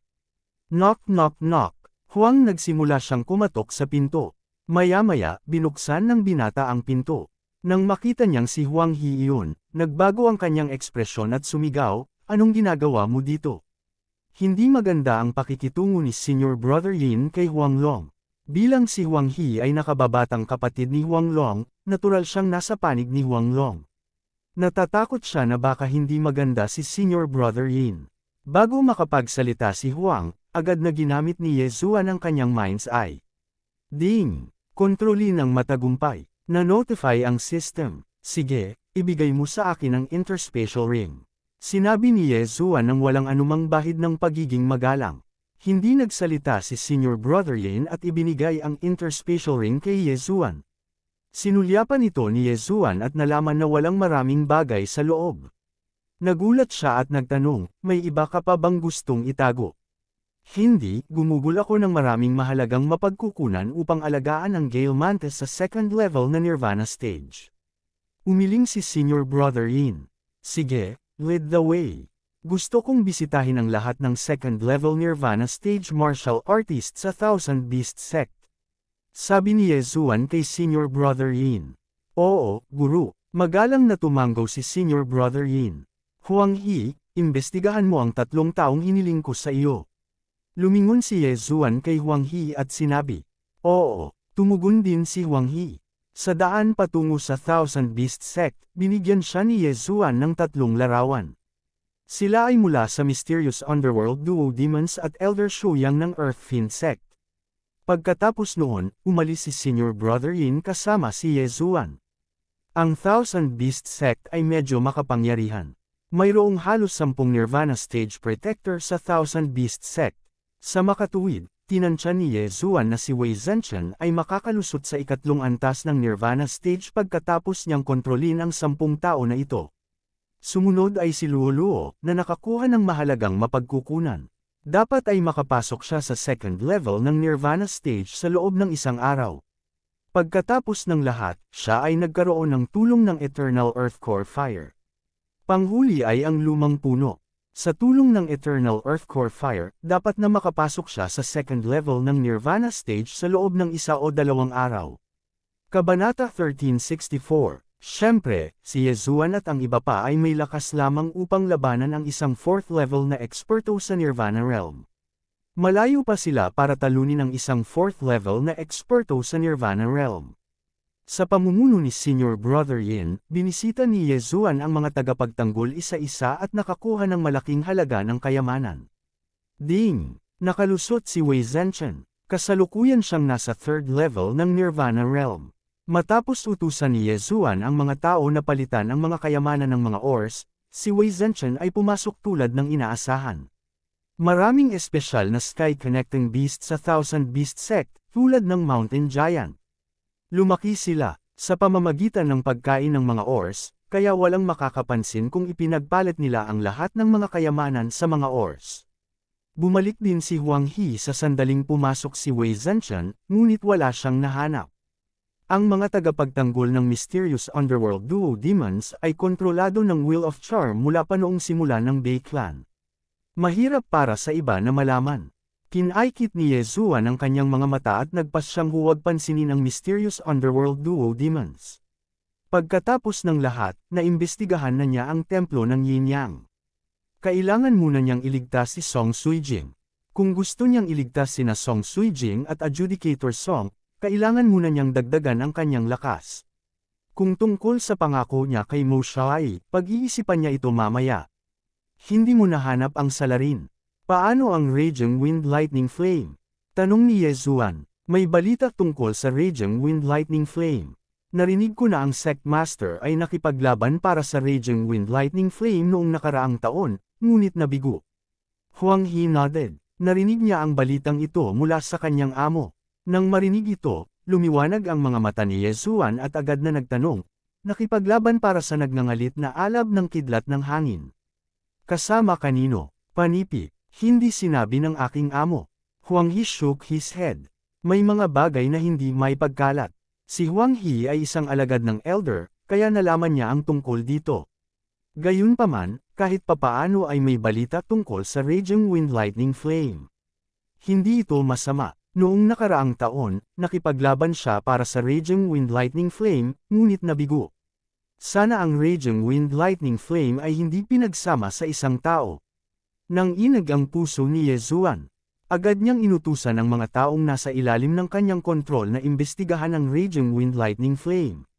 Knock knock knock. Huang nagsimula siyang kumatok sa pinto. Maya-maya, binuksan ng binata ang pinto. Nang makita niyang si Huang He iyon, nagbago ang kanyang ekspresyon at sumigaw, anong ginagawa mo dito? Hindi maganda ang pakikitungo ni Senior Brother Yin kay Huang Long. Bilang si Huang He ay nakababatang kapatid ni Huang Long, natural siyang nasa panig ni Huang Long. Natatakot siya na baka hindi maganda si Senior Brother Yin. Bago makapagsalita si Huang, agad na ginamit ni Ye Zuan ang kanyang mind's eye. Ding! Kontrolin ng matagumpay. Na-notify ang system. Sige, ibigay mo sa akin ang interspatial ring. Sinabi ni Ye Zuan nang walang anumang bahid ng pagiging magalang. Hindi nagsalita si Senior Brother Yin at ibinigay ang interspatial ring kay Ye Zuan. Sinulyapan ito ni Ye Zuan at nalaman na walang maraming bagay sa loob. Nagulat siya at nagtanong, may iba ka pa bang gustong itago? Hindi, gumugol ako ng maraming mahalagang mapagkukunan upang alagaan ang Gale Mantis sa second level na Nirvana stage. Umiling si Senior Brother Yin. Sige, lead the way. Gusto kong bisitahin ang lahat ng second level Nirvana stage martial artist sa Thousand Beast Sect. Sabi ni Ye Zuan kay Senior Brother Yin. Oo, guru. Magalang na tumango si Senior Brother Yin. Huang He, imbestigahan mo ang 3 taong hiniling ko sa iyo. Lumingon si Ye Zuan kay Huang He at sinabi. Oo, tumugon din si Huang He. Sa daan patungo sa Thousand Beast Sect, binigyan siya ni Ye Zuan ng 3 larawan. Sila ay mula sa Mysterious Underworld Duo Demons at Elder Shuyang ng Earth Fiend Sect. Pagkatapos noon, umalis si Senior Brother Yin kasama si Ye Zuan. Ang Thousand Beast Sect ay medyo makapangyarihan. Mayroong halos 10 Nirvana Stage Protector sa Thousand Beast Sect. Sa makatuwid, tinansya ni Ye Zuan na si Wei Zhenchen ay makakalusot sa ikatlong antas ng Nirvana Stage pagkatapos niyang kontrolin ang 10 tao na ito. Sumunod ay si Luo Luo, na nakakuha ng mahalagang mapagkukunan. Dapat ay makapasok siya sa second level ng Nirvana Stage sa loob ng 1 araw. Pagkatapos ng lahat, siya ay nagkaroon ng tulong ng Eternal Earth Core Fire. Panghuli ay ang lumang puno. Sa tulong ng Eternal Earth Core Fire, dapat na makapasok siya sa second level ng Nirvana Stage sa loob ng 1 o 2 araw. Kabanata 1364. Siyempre, si Ye Zuan at ang iba pa ay may lakas lamang upang labanan ang isang 4th level na eksperto sa Nirvana Realm. Malayo pa sila para talunin ang isang 4th level na eksperto sa Nirvana Realm. Sa pamumuno ni Senior Brother Yin, binisita ni Ye Zuan ang mga tagapagtanggol isa-isa at nakakuha ng malaking halaga ng kayamanan. Ding! Nakalusot si Wei Zhenchen. Kasalukuyan siyang nasa 3rd level ng Nirvana Realm. Matapos utusan ni Ye Zuan ang mga tao na palitan ang mga kayamanan ng mga ores, si Wei Zhenchen ay pumasok tulad ng inaasahan. Maraming espesyal na sky-connecting beast sa Thousand Beast Sect, tulad ng Mountain Giant. Lumaki sila, sa pamamagitan ng pagkain ng mga ores, kaya walang makakapansin kung ipinagpalit nila ang lahat ng mga kayamanan sa mga ores. Bumalik din si Huang He sa sandaling pumasok si Wei Zhenchen, ngunit wala siyang nahanap. Ang mga tagapagtanggol ng Mysterious Underworld Duo Demons ay kontrolado ng Wheel of Charm mula pa noong simula ng Bei Clan. Mahirap para sa iba na malaman. Kinaikit ni Yezuan ang kanyang mga mata at nagpas siyang huwag pansinin ang mysterious underworld duo demons. Pagkatapos ng lahat, naimbestigahan na niya ang templo ng Yin Yang. Kailangan muna niyang iligtas si Song Suijing. Kung gusto niyang iligtas sina Song Suijing at Adjudicator Song, kailangan muna niyang dagdagan ang kanyang lakas. Kung tungkol sa pangako niya kay Mo Xiaoyi, pag-iisipan niya ito mamaya. Hindi mo nahanap ang salarin. Paano ang Raging Wind Lightning Flame? Tanong ni Yezuan. May balita tungkol sa Raging Wind Lightning Flame. Narinig ko na ang Sect Master ay nakipaglaban para sa Raging Wind Lightning Flame noong nakaraang taon, ngunit nabigo. Huang He nodded. Narinig niya ang balitang ito mula sa kanyang amo. Nang marinig ito, lumiwanag ang mga mata ni Yezuan at agad na nagtanong, nakipaglaban para sa nagngangalit na alab ng kidlat ng hangin. Kasama kanino? Panipi. Hindi sinabi ng aking amo. Huang He shook his head. May mga bagay na hindi may pagkalat. Si Huang He ay isang alagad ng elder, kaya nalaman niya ang tungkol dito. Gayunpaman, kahit papaano ay may balita tungkol sa Raging Wind Lightning Flame. Hindi ito masama. Noong nakaraang taon, nakipaglaban siya para sa Raging Wind Lightning Flame, ngunit nabigo. Sana ang Raging Wind Lightning Flame ay hindi pinagsama sa isang tao. Nang inag ang puso ni Yezuan, agad niyang inutusan ang mga taong nasa ilalim ng kanyang kontrol na imbestigahan ang Raging Wind Lightning Flame.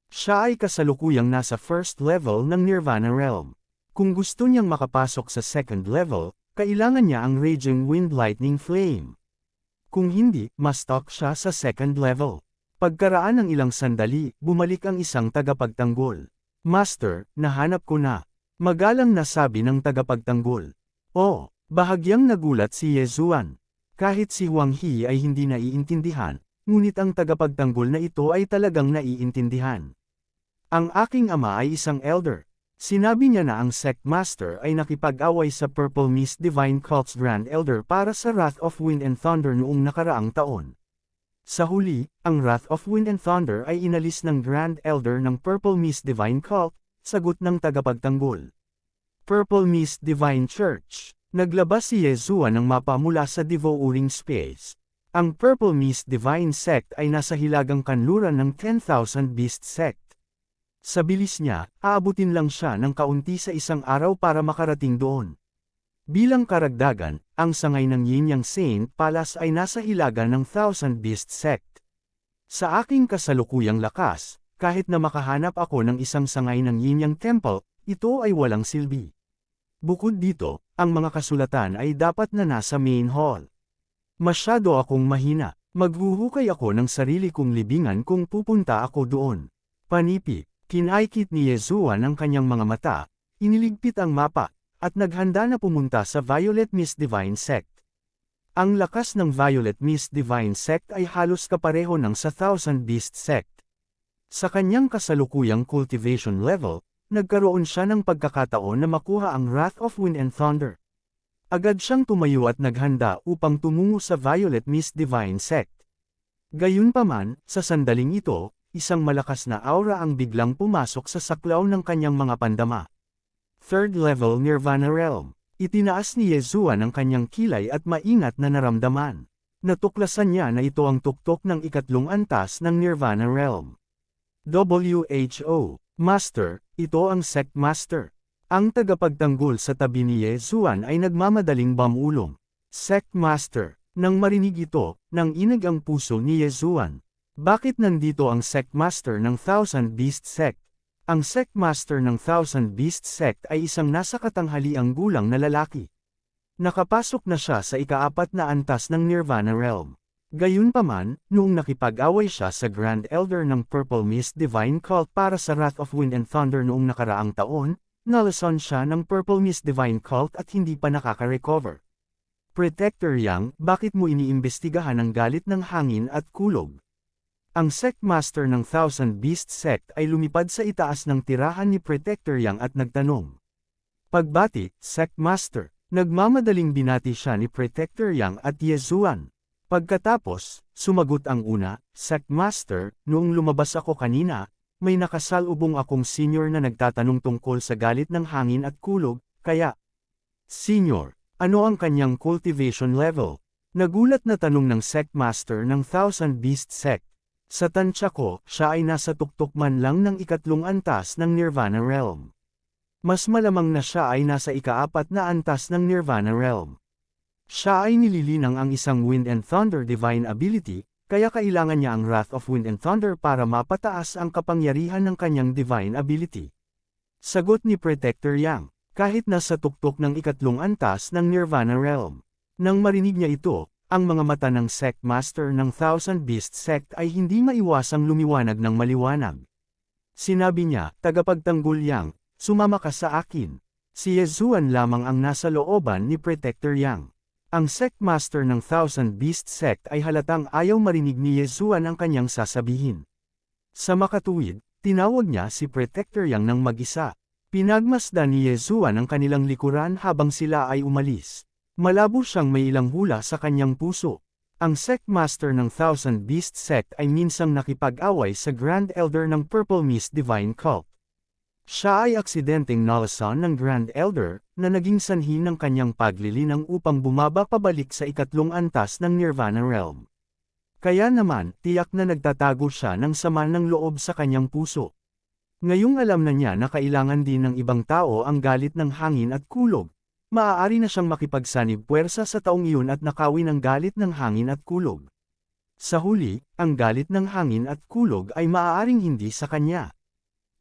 Siya ay kasalukuyang nasa first level ng Nirvana Realm. Kung gusto niyang makapasok sa second level, kailangan niya ang Raging Wind Lightning Flame. Kung hindi, ma-stuck siya sa second level. Pagkaraan ng ilang sandali, bumalik ang isang tagapagtanggol. Master, nahanap ko na. Magalang na sabi ng tagapagtanggol. Oh, bahagyang nagulat si Yezuan. Kahit si Huang He ay hindi naiintindihan, ngunit ang tagapagtanggol na ito ay talagang naiintindihan. Ang aking ama ay isang elder. Sinabi niya na ang Sect Master ay nakipag-away sa Purple Mist Divine Cult's Grand Elder para sa Wrath of Wind and Thunder noong nakaraang taon. Sa huli, ang Wrath of Wind and Thunder ay inalis ng Grand Elder ng Purple Mist Divine Cult, sagot ng tagapagtanggol. Purple Mist Divine Church. Naglabas si Yezuan ng mapa mula sa Devouring Space. Ang Purple Mist Divine Sect ay nasa hilagang kanluran ng 10,000 Beast Sect. Sa bilis niya, aabutin lang siya ng kaunti sa isang araw para makarating doon. Bilang karagdagan, ang sangay ng Yin Yang Saint Palace ay nasa hilaga ng 1,000 Beast Sect. Sa aking kasalukuyang lakas, kahit na makahanap ako ng isang sangay ng Yin Yang Temple, ito ay walang silbi. Bukod dito, ang mga kasulatan ay dapat na nasa main hall. Masyado akong mahina. Maghuhukay ako ng sarili kong libingan kung pupunta ako doon. Panipi, kinaikit ni Yezuan ang kanyang mga mata, iniligpit ang mapa, at naghanda na pumunta sa Violet Mist Divine Sect. Ang lakas ng Violet Mist Divine Sect ay halos kapareho ng sa Thousand Beast Sect. Sa kanyang kasalukuyang cultivation level, nagkaroon siya ng pagkakataon na makuha ang Wrath of Wind and Thunder. Agad siyang tumayo at naghanda upang tumungo sa Violet Mist Divine Sect. Gayunpaman, sa sandaling ito, isang malakas na aura ang biglang pumasok sa saklaw ng kanyang mga pandama. Third level Nirvana Realm. Itinaas ni Yezuan ang kanyang kilay at maingat na naramdaman. Natuklasan niya na ito ang tuktok ng ikatlong antas ng Nirvana Realm. WHO. Master, ito ang Sect Master. Ang tagapagtanggol sa tabi ni Yezuan ay nagmamadaling bamulong. Sect Master. Nang marinig ito, nang inag ang puso ni Yezuan. Bakit nandito ang Sect Master ng Thousand Beast Sect? Ang Sect Master ng Thousand Beast Sect ay isang nasa katanghaliang gulang na lalaki. Nakapasok na siya sa ika-4 na antas ng Nirvana Realm. Gayunpaman, noong nakipag-away siya sa Grand Elder ng Purple Mist Divine Cult para sa Wrath of Wind and Thunder noong nakaraang taon, nalason siya ng Purple Mist Divine Cult at hindi pa nakaka-recover. Protector Yang, bakit mo iniimbestigahan ang galit ng hangin at kulog? Ang Sect Master ng Thousand Beast Sect ay lumipad sa itaas ng tirahan ni Protector Yang at nagtanong. Pagbati, Sect Master, nagmamadaling binati siya ni Protector Yang at Yezuan. Pagkatapos, sumagot ang una, Sect Master, noong lumabas ako kanina, may nakasalubong akong senior na nagtatanong tungkol sa galit ng hangin at kulog, kaya, Senior, ano ang kanyang cultivation level? Nagulat na tanong ng sect master ng Thousand Beast Sect. Sa tansya ko, siya ay nasa tuktok man lang ng ikatlong antas ng Nirvana Realm. Mas malamang na siya ay nasa ikaapat na antas ng Nirvana Realm. Siya ay nililinang ang isang Wind and Thunder Divine Ability, kaya kailangan niya ang Wrath of Wind and Thunder para mapataas ang kapangyarihan ng kanyang Divine Ability. Sagot ni Protector Yang, kahit nasa tuktok ng ikatlong antas ng Nirvana Realm. Nang marinig niya ito, ang mga mata ng Sect Master ng Thousand Beast Sect ay hindi maiwasang lumiwanag ng maliwanag. Sinabi niya, "Tagapagtanggol Yang, sumama ka sa akin." Si Yezuan lamang ang nasa looban ni Protector Yang. Ang Sect Master ng Thousand Beast Sect ay halatang ayaw marinig ni Yezuan ang kanyang sasabihin. Sa makatuwid, tinawag niya si Protector Yang ng mag-isa. Pinagmasdan ni Yezuan ang kanilang likuran habang sila ay umalis. Malabo siyang may ilang hula sa kanyang puso. Ang Sect Master ng Thousand Beast Sect ay minsang nakipag-away sa Grand Elder ng Purple Mist Divine Cult. Siya ay aksidenteng nalasan ng Grand Elder, na naging sanhi ng kanyang paglilinang upang bumaba pabalik sa ikatlong antas ng Nirvana Realm. Kaya naman, tiyak na nagtatago siya ng sama ng loob sa kanyang puso. Ngayong alam na niya na kailangan din ng ibang tao ang galit ng hangin at kulog, maaari na siyang makipagsanib puwersa sa taong iyon at nakawin ang galit ng hangin at kulog. Sa huli, ang galit ng hangin at kulog ay maaaring hindi sa kanya.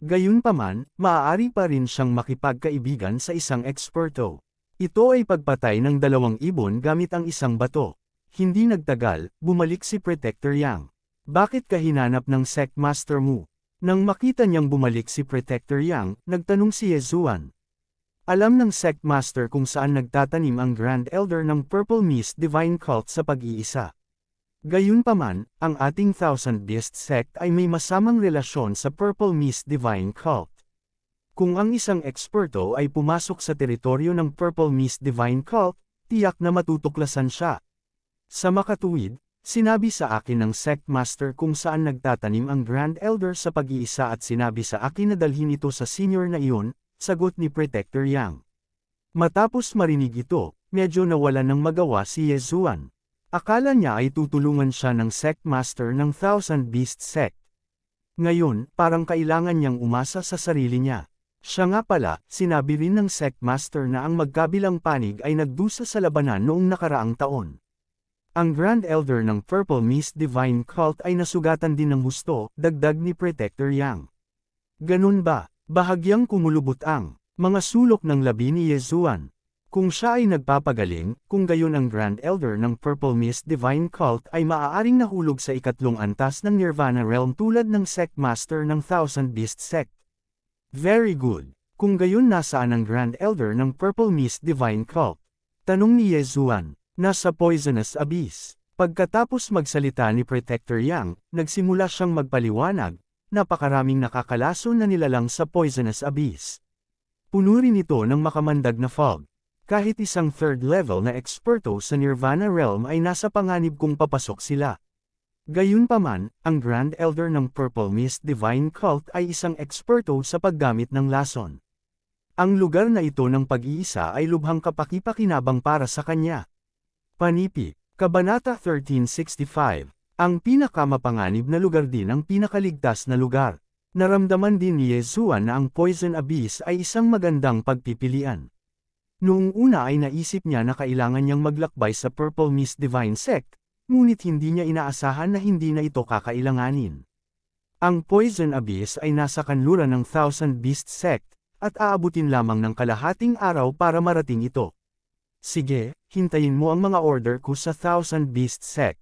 Gayunpaman, maaari pa rin siyang makipagkaibigan sa isang eksperto. Ito ay pagpatay ng 2 ibon gamit ang isang bato. Hindi nagtagal, bumalik si Protector Yang. "Bakit ka hinanap ng Sect Master mo?" Nang makita niyang bumalik si Protector Yang, nagtanong si Yezuan. Alam ng Sect Master kung saan nagtatanim ang Grand Elder ng Purple Mist Divine Cult sa pag-iisa. Gayunpaman, ang ating Thousand Beast Sect ay may masamang relasyon sa Purple Mist Divine Cult. Kung ang isang eksperto ay pumasok sa teritoryo ng Purple Mist Divine Cult, tiyak na matutuklasan siya. Sa makatuwid, sinabi sa akin ng Sect Master kung saan nagtatanim ang Grand Elder sa pag-iisa at sinabi sa akin na dalhin ito sa senior na iyon, sagot ni Protector Yang. Matapos marinig ito, medyo nawalan ng magawa si Yezuan. Akala niya ay tutulungan siya ng Sect Master ng Thousand Beast Sect. Ngayon, parang kailangan niyang umasa sa sarili niya. Siya nga pala, sinabi rin ng Sect Master na ang magkabilang panig ay nagdusa sa labanan noong nakaraang taon. Ang Grand Elder ng Purple Mist Divine Cult ay nasugatan din ng husto, dagdag ni Protector Yang. Ganun ba? Bahagyang kumulubot ang mga sulok ng labi ni Yezuan. Kung siya ay nagpapagaling, kung gayon ang Grand Elder ng Purple Mist Divine Cult ay maaaring nahulog sa ikatlong antas ng Nirvana Realm tulad ng Sect Master ng Thousand Beast Sect. Very good. Kung gayon nasaan ang Grand Elder ng Purple Mist Divine Cult? Tanong ni Yezuan. Nasa Poisonous Abyss. Pagkatapos magsalita ni Protector Yang, nagsimula siyang magpaliwanag. Napakaraming nakakalason na nilalang sa Poisonous Abyss. Puno rin ito ng makamandag na fog. Kahit isang third level na eksperto sa Nirvana Realm ay nasa panganib kung papasok sila. Gayunpaman, ang Grand Elder ng Purple Mist Divine Cult ay isang eksperto sa paggamit ng lason. Ang lugar na ito ng pag-iisa ay lubhang kapaki-pakinabang para sa kanya. Panipi, Kabanata 1365. Ang pinakamapanganib na lugar din ang pinakaligtas na lugar. Naramdaman din ni Yezuan na ang Poison Abyss ay isang magandang pagpipilian. Noong una ay naisip niya na kailangan niyang maglakbay sa Purple Mist Divine Sect, ngunit hindi niya inaasahan na hindi na ito kakailanganin. Ang Poison Abyss ay nasa kanluran ng Thousand Beast Sect, at aabutin lamang ng kalahating araw para marating ito. Sige, hintayin mo ang mga order ko sa Thousand Beast Sect.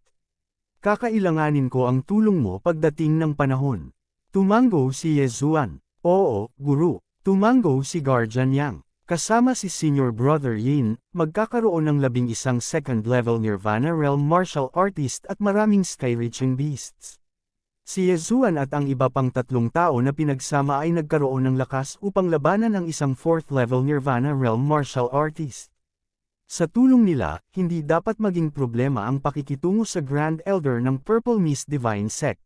Kakailanganin ko ang tulong mo pagdating ng panahon. Tumango si Yezuan. Oo, Guru. Tumango si Guardian Yang. Kasama si Senior Brother Yin, magkakaroon ng 11 second-level Nirvana Realm martial artist at maraming sky-reaching beasts. Si Yezuan at ang iba pang 3 tao na pinagsama ay nagkaroon ng lakas upang labanan ang isang 4th-level Nirvana Realm martial artist. Sa tulong nila, hindi dapat maging problema ang pakikitungo sa Grand Elder ng Purple Mist Divine Sect.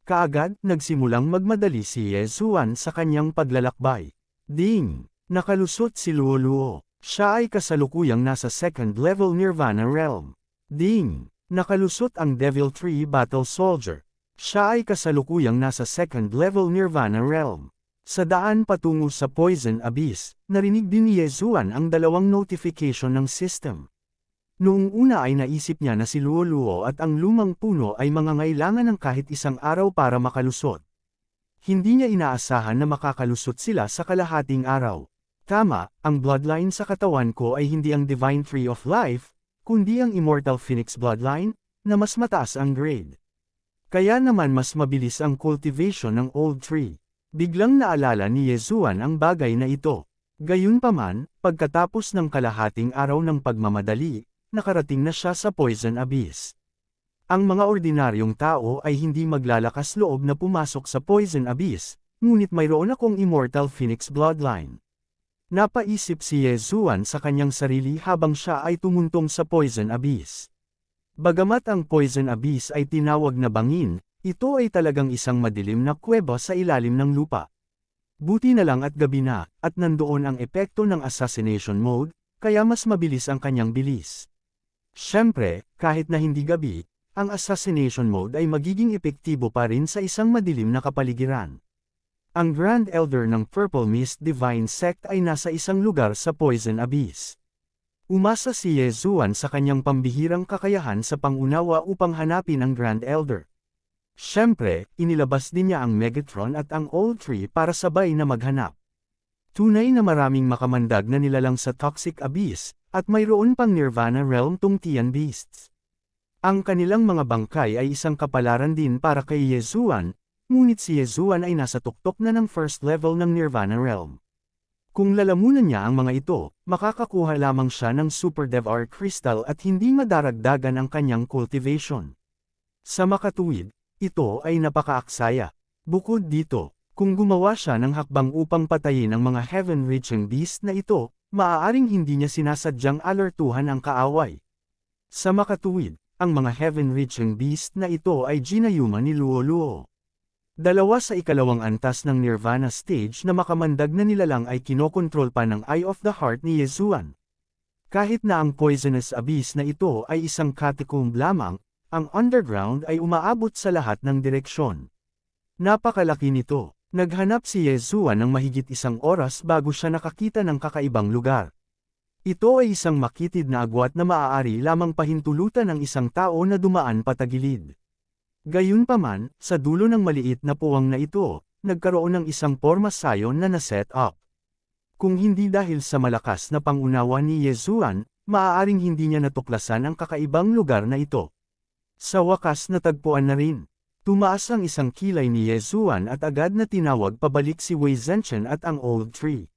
Kaagad, nagsimulang magmadali si Yezuan sa kanyang paglalakbay. Ding! Nakalusot si Luo Luo. Siya ay kasalukuyang nasa 2nd level Nirvana Realm. Ding! Nakalusot ang Devil Tree Battle Soldier. Siya ay kasalukuyang nasa second level Nirvana Realm. Sa daan patungo sa Poison Abyss, narinig din ni Yezuan ang dalawang notification ng system. Noong una ay naisip niya na si Luo at ang lumang puno ay mangangailangan ng kahit isang araw para makalusot. Hindi niya inaasahan na makakalusot sila sa kalahating araw. Tama, ang bloodline sa katawan ko ay hindi ang Divine Tree of Life, kundi ang Immortal Phoenix Bloodline, na mas mataas ang grade. Kaya naman mas mabilis ang cultivation ng Old Tree. Biglang naalala ni Yezuan ang bagay na ito. Gayunpaman, pagkatapos ng kalahating araw ng pagmamadali, nakarating na siya sa Poison Abyss. Ang mga ordinaryong tao ay hindi maglalakas loob na pumasok sa Poison Abyss, ngunit mayroon akong Immortal Phoenix Bloodline. Napaisip si Yezuan sa kanyang sarili habang siya ay tumuntong sa Poison Abyss. Bagamat ang Poison Abyss ay tinawag na bangin, ito ay talagang isang madilim na kuweba sa ilalim ng lupa. Buti na lang at gabi na, at nandoon ang epekto ng assassination mode, kaya mas mabilis ang kanyang bilis. Siyempre, kahit na hindi gabi, ang assassination mode ay magiging epektibo pa rin sa isang madilim na kapaligiran. Ang Grand Elder ng Purple Mist Divine Sect ay nasa isang lugar sa Poison Abyss. Umasa si Yezuan sa kanyang pambihirang kakayahan sa pangunawa upang hanapin ang Grand Elder. Siyempre, inilabas din niya ang Megatron at ang Old Tree para sabay na maghanap. Tunay na maraming makamandag na nilalang sa Toxic Abyss, at mayroon pang Nirvana Realm Tungtian Beasts. Ang kanilang mga bangkay ay isang kapalaran din para kay Yezuan, ngunit si Yezuan ay nasa tuktok na ng first level ng Nirvana Realm. Kung lalamunan niya ang mga ito, makakakuha lamang siya ng Super DevR Crystal at hindi madaragdagan ang kanyang cultivation. Sa makatuwid, ito ay napakaaksaya. Bukod dito, kung gumawa siya ng hakbang upang patayin ang mga heaven-reaching beast na ito, maaaring hindi niya sinasadyang alertuhan ang kaaway. Sa makatuwid, ang mga heaven-reaching beast na ito ay ginayuma ni Luo. Dalawa sa ikalawang antas ng Nirvana stage na makamandag na nilalang ay kinokontrol pa ng Eye of the Heart ni Yezuan. Kahit na ang Poisonous Abyss na ito ay isang catacomb lamang, ang underground ay umaabot sa lahat ng direksyon. Napakalaki nito. Naghanap si Yezuan ng mahigit isang oras bago siya nakakita ng kakaibang lugar. Ito ay isang makitid na agwat na maaari lamang pahintulutan ng isang tao na dumaan patagilid. Gayunpaman, sa dulo ng maliit na puwang na ito, nagkaroon ng isang pormasayon na na-set up. Kung hindi dahil sa malakas na pangunawa ni Yezuan, maaaring hindi niya natuklasan ang kakaibang lugar na ito. Sa wakas natagpuan na rin. Tumaas ang isang kilay ni Yezuan at agad na tinawag pabalik si Wei Zhenchen at ang Old Tree.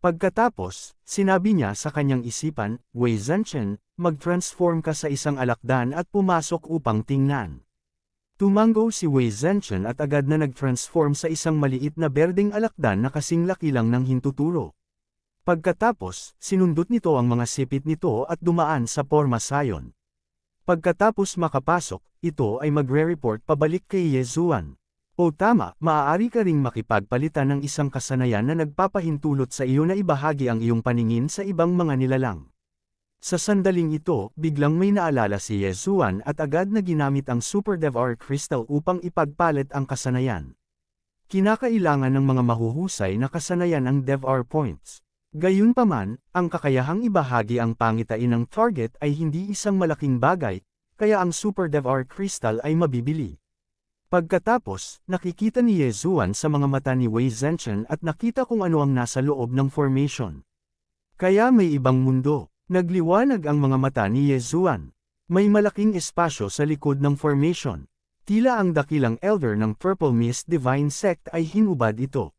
Pagkatapos, sinabi niya sa kanyang isipan, Wei Zhenchen, mag-transform ka sa isang alakdan at pumasok upang tingnan. Tumango si Wei Zhenchen at agad na nag-transform sa isang maliit na berdeng alakdan na kasing laki lang ng hintuturo. Pagkatapos, sinundot nito ang mga sipit nito at dumaan sa pormasayon. Pagkatapos makapasok, ito ay magre-report pabalik kay Yezuan. O tama, maaari ka ring makipagpalitan ng isang kasanayan na nagpapahintulot sa iyo na ibahagi ang iyong paningin sa ibang mga nilalang. Sa sandaling ito, biglang may naalala si Yezuan at agad na ginamit ang Super DevR Crystal upang ipagpalit ang kasanayan. Kinakailangan ng mga mahuhusay na kasanayan ang DevR points. Gayunpaman, ang kakayahang ibahagi ang pangitain ng target ay hindi isang malaking bagay, kaya ang Super DevR Crystal ay mabibili. Pagkatapos, nakikita ni Yezuan sa mga mata ni Wei Zhenchen at nakita kung ano ang nasa loob ng formation. Kaya may ibang mundo. Nagliwanag ang mga mata ni Yezuan. May malaking espasyo sa likod ng formation. Tila ang dakilang elder ng Purple Mist Divine Sect ay hinubad ito.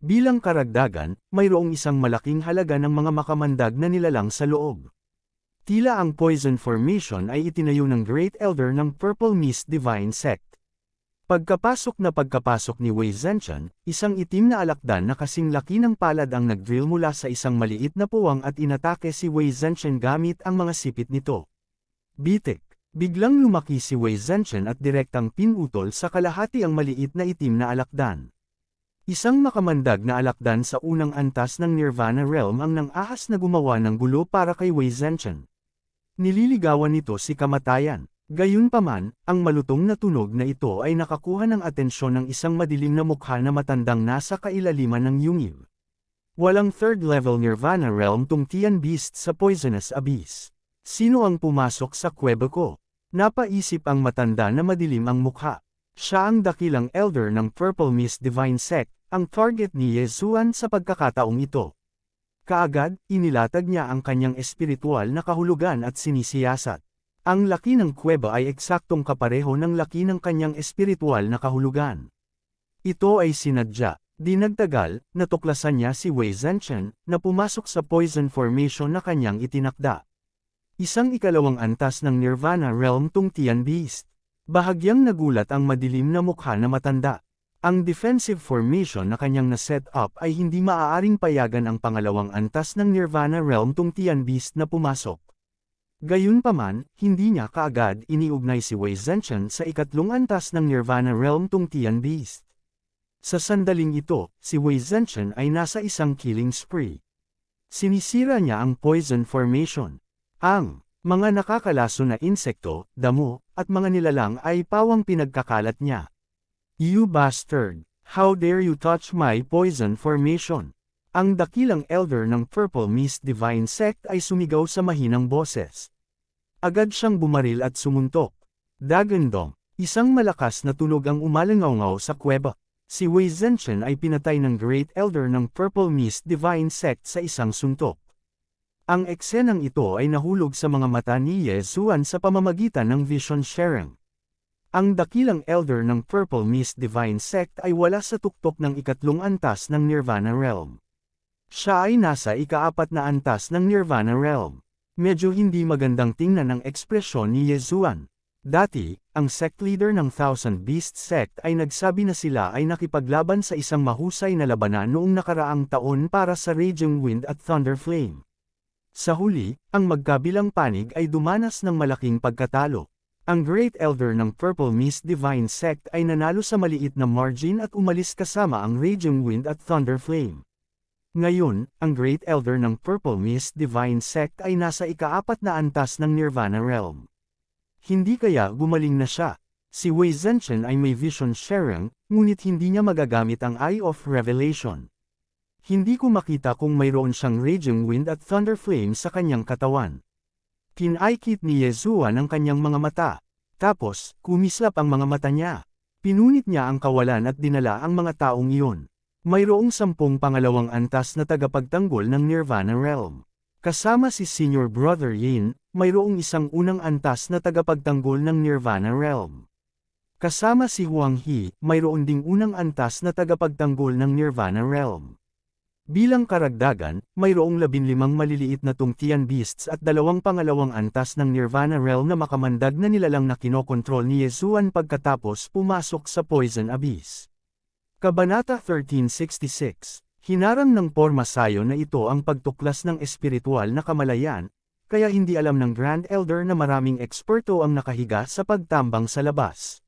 Bilang karagdagan, mayroong isang malaking halaga ng mga makamandag na nilalang sa loob. Tila ang Poison Formation ay itinayo ng Great Elder ng Purple Mist Divine Sect. Pagkapasok ni Wei Zhenchen, isang itim na alakdan na kasing laki ng palad ang nag-drill mula sa isang maliit na puwang at inatake si Wei Zhenchen gamit ang mga sipit nito. Bitik. Biglang lumaki si Wei Zhenchen at direktang pinutol sa kalahati ang maliit na itim na alakdan. Isang makamandag na alakdan sa unang antas ng Nirvana Realm ang nang-ahas na gumawa ng gulo para kay Wei Zhenchen. Nililigawan nito si kamatayan. Gayunpaman, ang malutong na tunog na ito ay nakakuha ng atensyon ng isang madilim na mukha na matandang nasa kailaliman ng yungib. Walang third-level Nirvana realm tong Tian Beast sa Poisonous Abyss. Sino ang pumasok sa kuweba ko? Napaisip ang matanda na madilim ang mukha. Siya ang dakilang elder ng Purple Mist Divine Sect, ang target ni Yezuan sa pagkakataong ito. Kaagad, inilatag niya ang kanyang espiritual na kahulugan at sinisiyasat. Ang laki ng kuweba ay eksaktong kapareho ng laki ng kanyang espiritual na kahulugan. Ito ay sinadya. Di nagtagal, natuklasan niya si Wei Zhenchen, na pumasok sa poison formation na kanyang itinakda. Isang ikalawang antas ng Nirvana realm tong Tian Beast. Bahagyang nagulat ang madilim na mukha na matanda. Ang defensive formation na kanyang na-set up ay hindi maaaring payagan ang pangalawang antas ng Nirvana realm tong Tian Beast na pumasok. Gayunpaman, hindi niya kaagad iniugnay si Wei Zhenchen sa ikatlong antas ng Nirvana realm tong Tian Beast. Sa sandaling ito, si Wei Zhenchen ay nasa isang killing spree. Sinisira niya ang poison formation. Ang mga nakakalaso na insekto, damo, at mga nilalang ay pawang pinagkakalat niya. You bastard! How dare you touch my poison formation? Ang dakilang elder ng Purple Mist Divine Sect ay sumigaw sa mahinang boses. Agad siyang bumaril at sumuntok. Dagandong, isang malakas na tunog ang umalangaw sa kuweba. Si Wei Zhenchen ay pinatay ng Great Elder ng Purple Mist Divine Sect sa isang suntok. Ang eksenang ito ay nahulog sa mga mata ni Yezuan sa pamamagitan ng vision sharing. Ang dakilang elder ng Purple Mist Divine Sect ay wala sa tuktok ng ikatlong antas ng Nirvana Realm. Siya ay nasa ikaapat na antas ng Nirvana Realm. Medyo hindi magandang tingnan ang ekspresyon ni Yezuan. Dati, ang sect leader ng Thousand Beast Sect ay nagsabi na sila ay nakipaglaban sa isang mahusay na labanan noong nakaraang taon para sa Raging Wind at Thunder Flame. Sa huli, ang magkabilang panig ay dumanas ng malaking pagkatalo. Ang Great Elder ng Purple Mist Divine Sect ay nanalo sa maliit na margin at umalis kasama ang Raging Wind at Thunder Flame. Ngayon, ang Great Elder ng Purple Mist Divine Sect ay nasa ikaapat na antas ng Nirvana Realm. Hindi kaya gumaling na siya. Si Wei Zhenchen ay may vision sharing, ngunit hindi niya magagamit ang Eye of Revelation. Hindi ko makita kung mayroon siyang Raging Wind at Thunder Flame sa kanyang katawan. Kinaikit ni Yezuan ang kanyang mga mata. Tapos, kumislap ang mga mata niya. Pinunit niya ang kawalan at dinala ang mga taong iyon. Mayroong 10 pangalawang antas na tagapagtanggol ng Nirvana Realm. Kasama si Senior Brother Yin, mayroong isang unang antas na tagapagtanggol ng Nirvana Realm. Kasama si Huang He, mayroon ding unang antas na tagapagtanggol ng Nirvana Realm. Bilang karagdagan, mayroong 15 maliliit na Tian Beasts at 2 pangalawang antas ng Nirvana Realm na makamandag na nilalang na kinokontrol ni Yezuan pagkatapos pumasok sa Poison Abyss. Kabanata 1366. Hinarang ng Porma Sayo na ito ang pagtuklas ng espiritual na kamalayan, kaya hindi alam ng Grand Elder na maraming eksperto ang nakahiga sa pagtambang sa labas.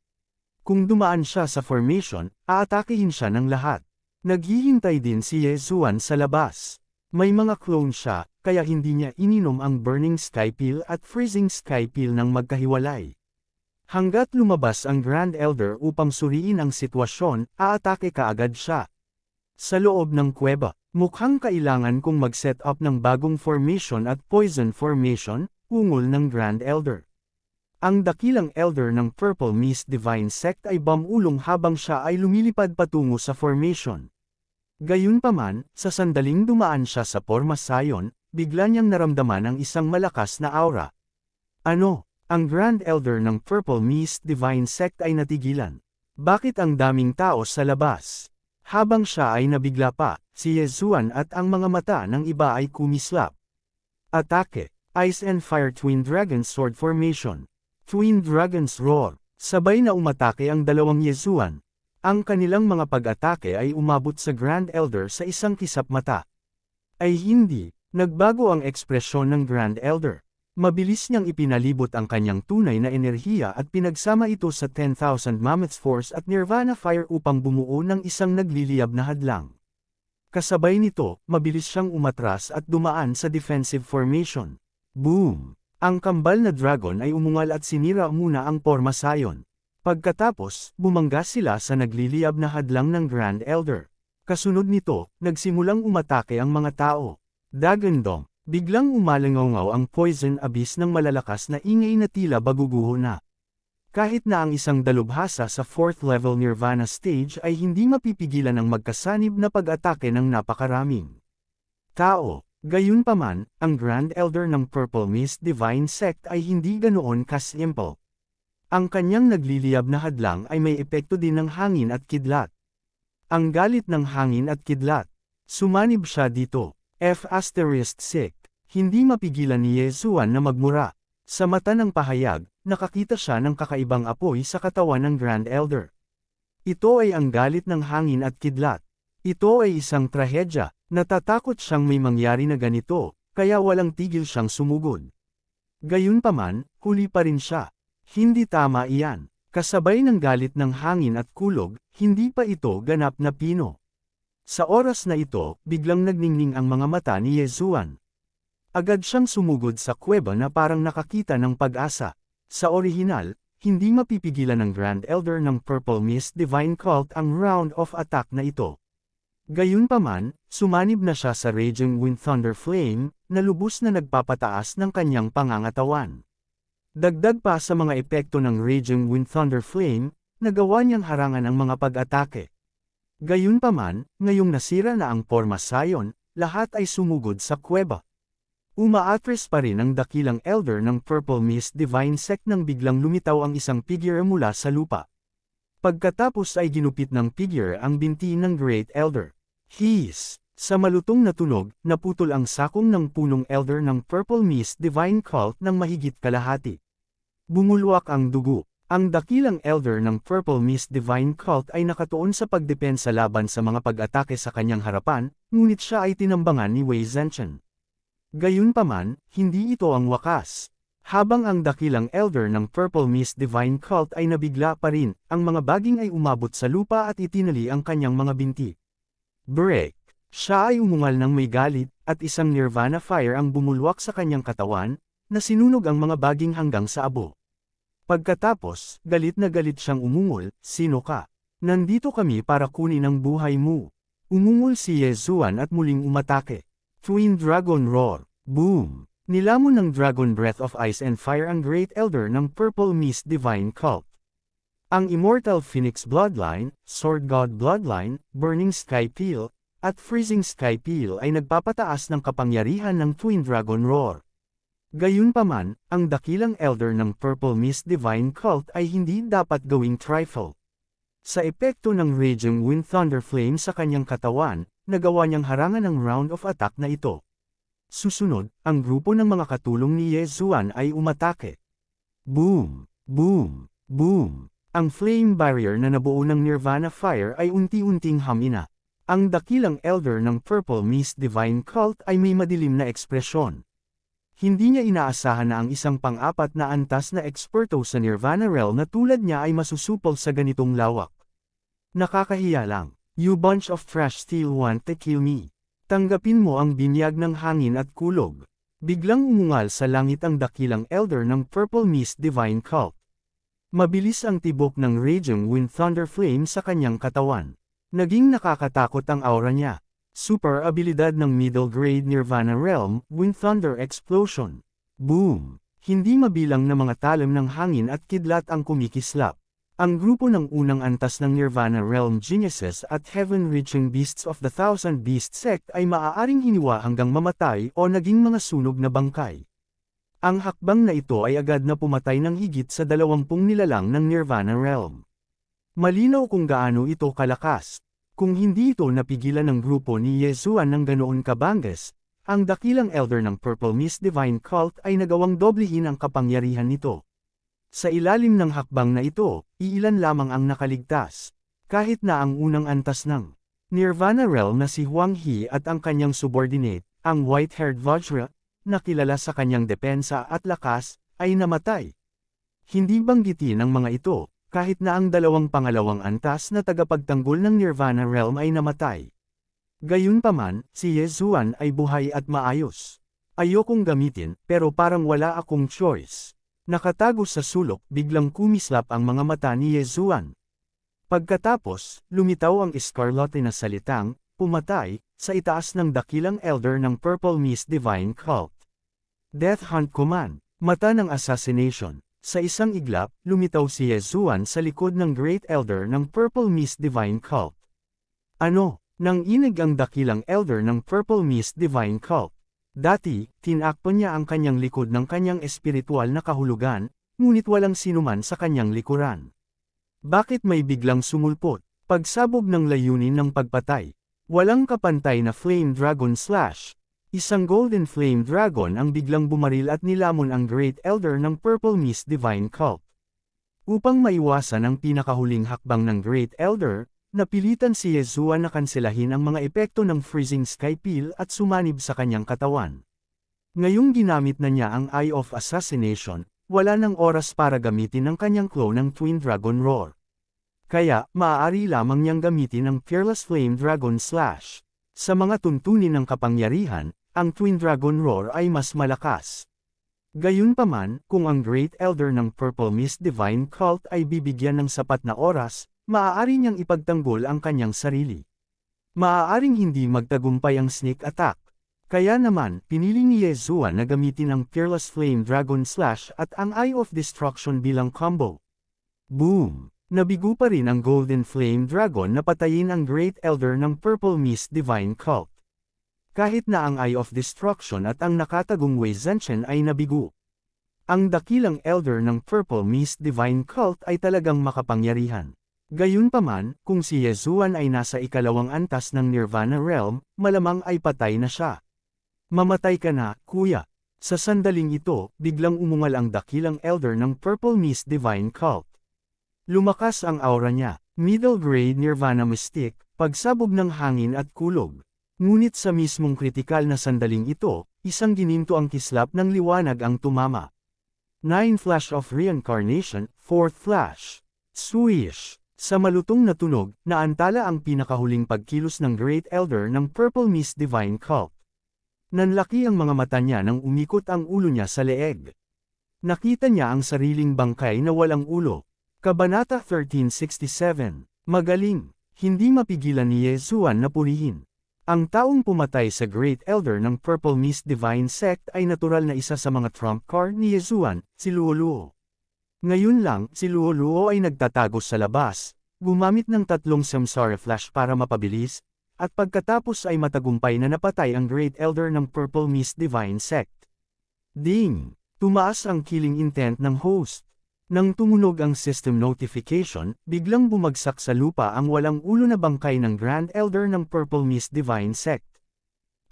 Kung dumaan siya sa formation, aatakihin siya ng lahat. Naghihintay din si Yezuan sa labas. May mga clone siya, kaya hindi niya ininom ang Burning Sky Pill at Freezing Sky Pill ng magkahiwalay. Hanggat lumabas ang Grand Elder upang suriin ang sitwasyon, aatake kaagad siya. Sa loob ng kuweba, mukhang kailangan kong mag-set up ng bagong formation at poison formation, ungol ng Grand Elder. Ang dakilang elder ng Purple Mist Divine Sect ay bumulong habang siya ay lumilipad patungo sa formation. Gayunpaman, sa sandaling dumaan siya sa Porma Sayon, bigla niyang naramdaman ang isang malakas na aura. Ano? Ang Grand Elder ng Purple Mist Divine Sect ay natigilan. Bakit ang daming tao sa labas? Habang siya ay nabigla pa, si Yezuan at ang mga mata ng iba ay kumislap. Atake. Ice and Fire Twin Dragon Sword Formation. Twin Dragon's Roar. Sabay na umatake ang dalawang Yezuan. Ang kanilang mga pag-atake ay umabot sa Grand Elder sa isang kisap mata. Ay hindi, nagbago ang ekspresyon ng Grand Elder. Mabilis niyang ipinalibot ang kanyang tunay na enerhiya at pinagsama ito sa 10,000 Mammoth Force at Nirvana Fire upang bumuo ng isang nagliliyab na hadlang. Kasabay nito, mabilis siyang umatras at dumaan sa defensive formation. Boom! Ang kambal na dragon ay umungal at sinira muna ang Porma Sion. Pagkatapos, bumangga sila sa nagliliyab na hadlang ng Grand Elder. Kasunod nito, nagsimulang umatake ang mga tao. Dagandong, biglang umalangaw ang poison abyss ng malalakas na ingay na tila baguguho na. Kahit na ang isang dalubhasa sa 4th level Nirvana stage ay hindi mapipigilan ang magkasanib na pag-atake ng napakaraming tao. Gayunpaman, ang Grand Elder ng Purple Mist Divine Sect ay hindi ganoon kasimple. Ang kanyang nagliliyab na hadlang ay may epekto din ng hangin at kidlat. Ang galit ng hangin at kidlat. Sumanib siya dito. F***, hindi mapigilan ni Yesuan na magmura. Sa mata ng pahayag, nakakita siya ng kakaibang apoy sa katawan ng Grand Elder. Ito ay ang galit ng hangin at kidlat. Ito ay isang trahedya. Natatakot siyang may mangyari na ganito, kaya walang tigil siyang sumugod. Gayunpaman, huli pa rin siya. Hindi tama iyan. Kasabay ng galit ng hangin at kulog, hindi pa ito ganap na pino. Sa oras na ito, biglang nagningning ang mga mata ni Yesuan. Agad siyang sumugod sa kuweba na parang nakakita ng pag-asa. Sa orihinal, hindi mapipigilan ng Grand Elder ng Purple Mist Divine Cult ang round of attack na ito. Gayunpaman, sumanib na siya sa Raging Wind Thunder Flame, na lubos na nagpapataas ng kanyang pangangatawan. Dagdag pa sa mga epekto ng Raging Wind Thunder Flame, nagawa niyang harangan ang mga pag-atake. Gayunpaman, ngayong nasira na ang Porma Sion, lahat ay sumugod sa kuweba. Umaatres pa rin ang dakilang elder ng Purple Mist Divine Sect nang biglang lumitaw ang isang figure mula sa lupa. Pagkatapos ay ginupit ng figure ang binti ng Great Elder. Sa malutong na tunog, naputol ang sakong ng punong elder ng Purple Mist Divine Cult ng mahigit kalahati. Bumulwak ang dugo. Ang dakilang elder ng Purple Mist Divine Cult ay nakatuon sa pagdepensa laban sa mga pag-atake sa kanyang harapan, ngunit siya ay tinambangan ni Wei Zhenchen. Gayunpaman, hindi ito ang wakas. Habang ang dakilang elder ng Purple Mist Divine Cult ay nabigla pa rin, ang mga baging ay umabot sa lupa at itinali ang kanyang mga binti. Break. Siya ay umungal ng may galit, at isang Nirvana Fire ang bumulwak sa kanyang katawan, na sinunog ang mga baging hanggang sa abo. Pagkatapos, galit na galit siyang umungol, "Sino ka? Nandito kami para kunin ang buhay mo." Umungol si Yesuan at muling umatake. Twin Dragon Roar. Boom! Nilamon ng Dragon Breath of Ice and Fire ang Great Elder ng Purple Mist Divine Cult. Ang Immortal Phoenix Bloodline, Sword God Bloodline, Burning Sky Peel, at Freezing Sky Peel ay nagpapataas ng kapangyarihan ng Twin Dragon Roar. Gayunpaman, ang dakilang elder ng Purple Mist Divine Cult ay hindi dapat gawing trifle. Sa epekto ng Raging Wind Thunder Flame sa kanyang katawan, nagawa niyang harangan ang round of attack na ito. Susunod, ang grupo ng mga katulong ni Yesuan ay umatake. Boom! Boom! Boom! Ang flame barrier na nabuo ng Nirvana Fire ay unti-unting hamina. Ang dakilang elder ng Purple Mist Divine Cult ay may madilim na ekspresyon. Hindi niya inaasahan na ang isang pang-apat na antas na eksperto sa Nirvana Realm na tulad niya ay masusupol sa ganitong lawak. Nakakahiya lang. You bunch of trash still want to kill me. Tanggapin mo ang binyag ng hangin at kulog. Biglang umungal sa langit ang dakilang elder ng Purple Mist Divine Cult. Mabilis ang tibok ng Raging Wind Thunder Flame sa kanyang katawan. Naging nakakatakot ang aura niya. Super abilidad ng middle grade Nirvana Realm, Wind Thunder Explosion. Boom! Hindi mabilang na mga talam ng hangin at kidlat ang kumikislap. Ang grupo ng unang antas ng Nirvana Realm Geniuses at Heaven-Reaching Beasts of the Thousand Beast Sect ay maaaring hiniwa hanggang mamatay o naging mga sunog na bangkay. Ang hakbang na ito ay agad na pumatay ng higit sa 20 nilalang ng Nirvana Realm. Malinaw kung gaano ito kalakas. Kung hindi ito napigilan ng grupo ni Yesuan ng ganoon kabanges, ang dakilang elder ng Purple Mist Divine Cult ay nagawang doblehin ang kapangyarihan nito. Sa ilalim ng hakbang na ito, iilan lamang ang nakaligtas. Kahit na ang unang antas ng Nirvana Realm na si Huang He at ang kanyang subordinate, ang white-haired Vajra, na kilala sa kanyang depensa at lakas, ay namatay. Hindi banggitin ng mga ito, kahit na ang dalawang pangalawang antas na tagapagtanggol ng Nirvana Realm ay namatay. Gayunpaman, si Yesuan ay buhay at maayos. Ayokong gamitin, pero parang wala akong choice. Nakatago sa sulok, biglang kumislap ang mga mata ni Yezuan. Pagkatapos, lumitaw ang Escarlotte na salitang, pumatay, sa itaas ng dakilang elder ng Purple Mist Divine Cult. Death Hunt Command, mata ng assassination. Sa isang iglap, lumitaw si Yezuan sa likod ng Great Elder ng Purple Mist Divine Cult. Ano? Nang inig ang dakilang elder ng Purple Mist Divine Cult. Dati, tinakpan niya ang kanyang likod ng kanyang espiritual na kahulugan, ngunit walang sinuman sa kanyang likuran. Bakit may biglang sumulpot? Pagsabog ng layunin ng pagpatay. Walang kapantay na Flame Dragon Slash. Isang Golden Flame Dragon ang biglang bumaril at nilamon ang Great Elder ng Purple Mist Divine Cult. Upang maiwasan ang pinakahuling hakbang ng Great Elder, napilitan si Yezuan na kanselahin ang mga epekto ng Freezing Sky Peel at sumanib sa kanyang katawan. Ngayong ginamit na niya ang Eye of Assassination, wala nang oras para gamitin ang kanyang clone ng Twin Dragon Roar. Kaya, maaari lamang niyang gamitin ang Fearless Flame Dragon Slash. Sa mga tuntunin ng kapangyarihan, ang Twin Dragon Roar ay mas malakas. Gayunpaman, kung ang Great Elder ng Purple Mist Divine Cult ay bibigyan ng sapat na oras, maaari niyang ipagtanggol ang kanyang sarili. Maaaring hindi magtagumpay ang sneak attack. Kaya naman, pinili ni Yezuan na gamitin ang Fearless Flame Dragon Slash at ang Eye of Destruction bilang combo. Boom! Nabigo pa rin ang Golden Flame Dragon na patayin ang Great Elder ng Purple Mist Divine Cult. Kahit na ang Eye of Destruction at ang nakatagong Wei Zhenchen ay nabigo. Ang dakilang Elder ng Purple Mist Divine Cult ay talagang makapangyarihan. Gayunpaman, kung si Yezuan ay nasa ikalawang antas ng Nirvana Realm, malamang ay patay na siya. Mamatay ka na, kuya. Sa sandaling ito, biglang umungal ang dakilang elder ng Purple Mist Divine Cult. Lumakas ang aura niya, middle grade Nirvana Mystic, pagsabog ng hangin at kulog. Ngunit sa mismong kritikal na sandaling ito, isang gininto ang kislap ng liwanag ang tumama. 9 Flash of Reincarnation, 4th Flash. Swish! Sa malutong na tunog, naantala ang pinakahuling pagkilos ng Great Elder ng Purple Mist Divine Cult. Nanlaki ang mga mata niya nang umikot ang ulo niya sa leeg. Nakita niya ang sariling bangkay na walang ulo. Kabanata 1367. Magaling. Hindi mapigilan ni Yezuan na purihin. Ang taong pumatay sa Great Elder ng Purple Mist Divine Sect ay natural na isa sa mga trump card ni Yezuan, si Luoluo. Ngayon lang, si Luoluo ay nagtatago sa labas, gumamit ng 3 Samsara Flash para mapabilis, at pagkatapos ay matagumpay na napatay ang Great Elder ng Purple Mist Divine Sect. Ding! Tumaas ang killing intent ng host. Nang tumunog ang system notification, biglang bumagsak sa lupa ang walang ulo na bangkay ng Grand Elder ng Purple Mist Divine Sect.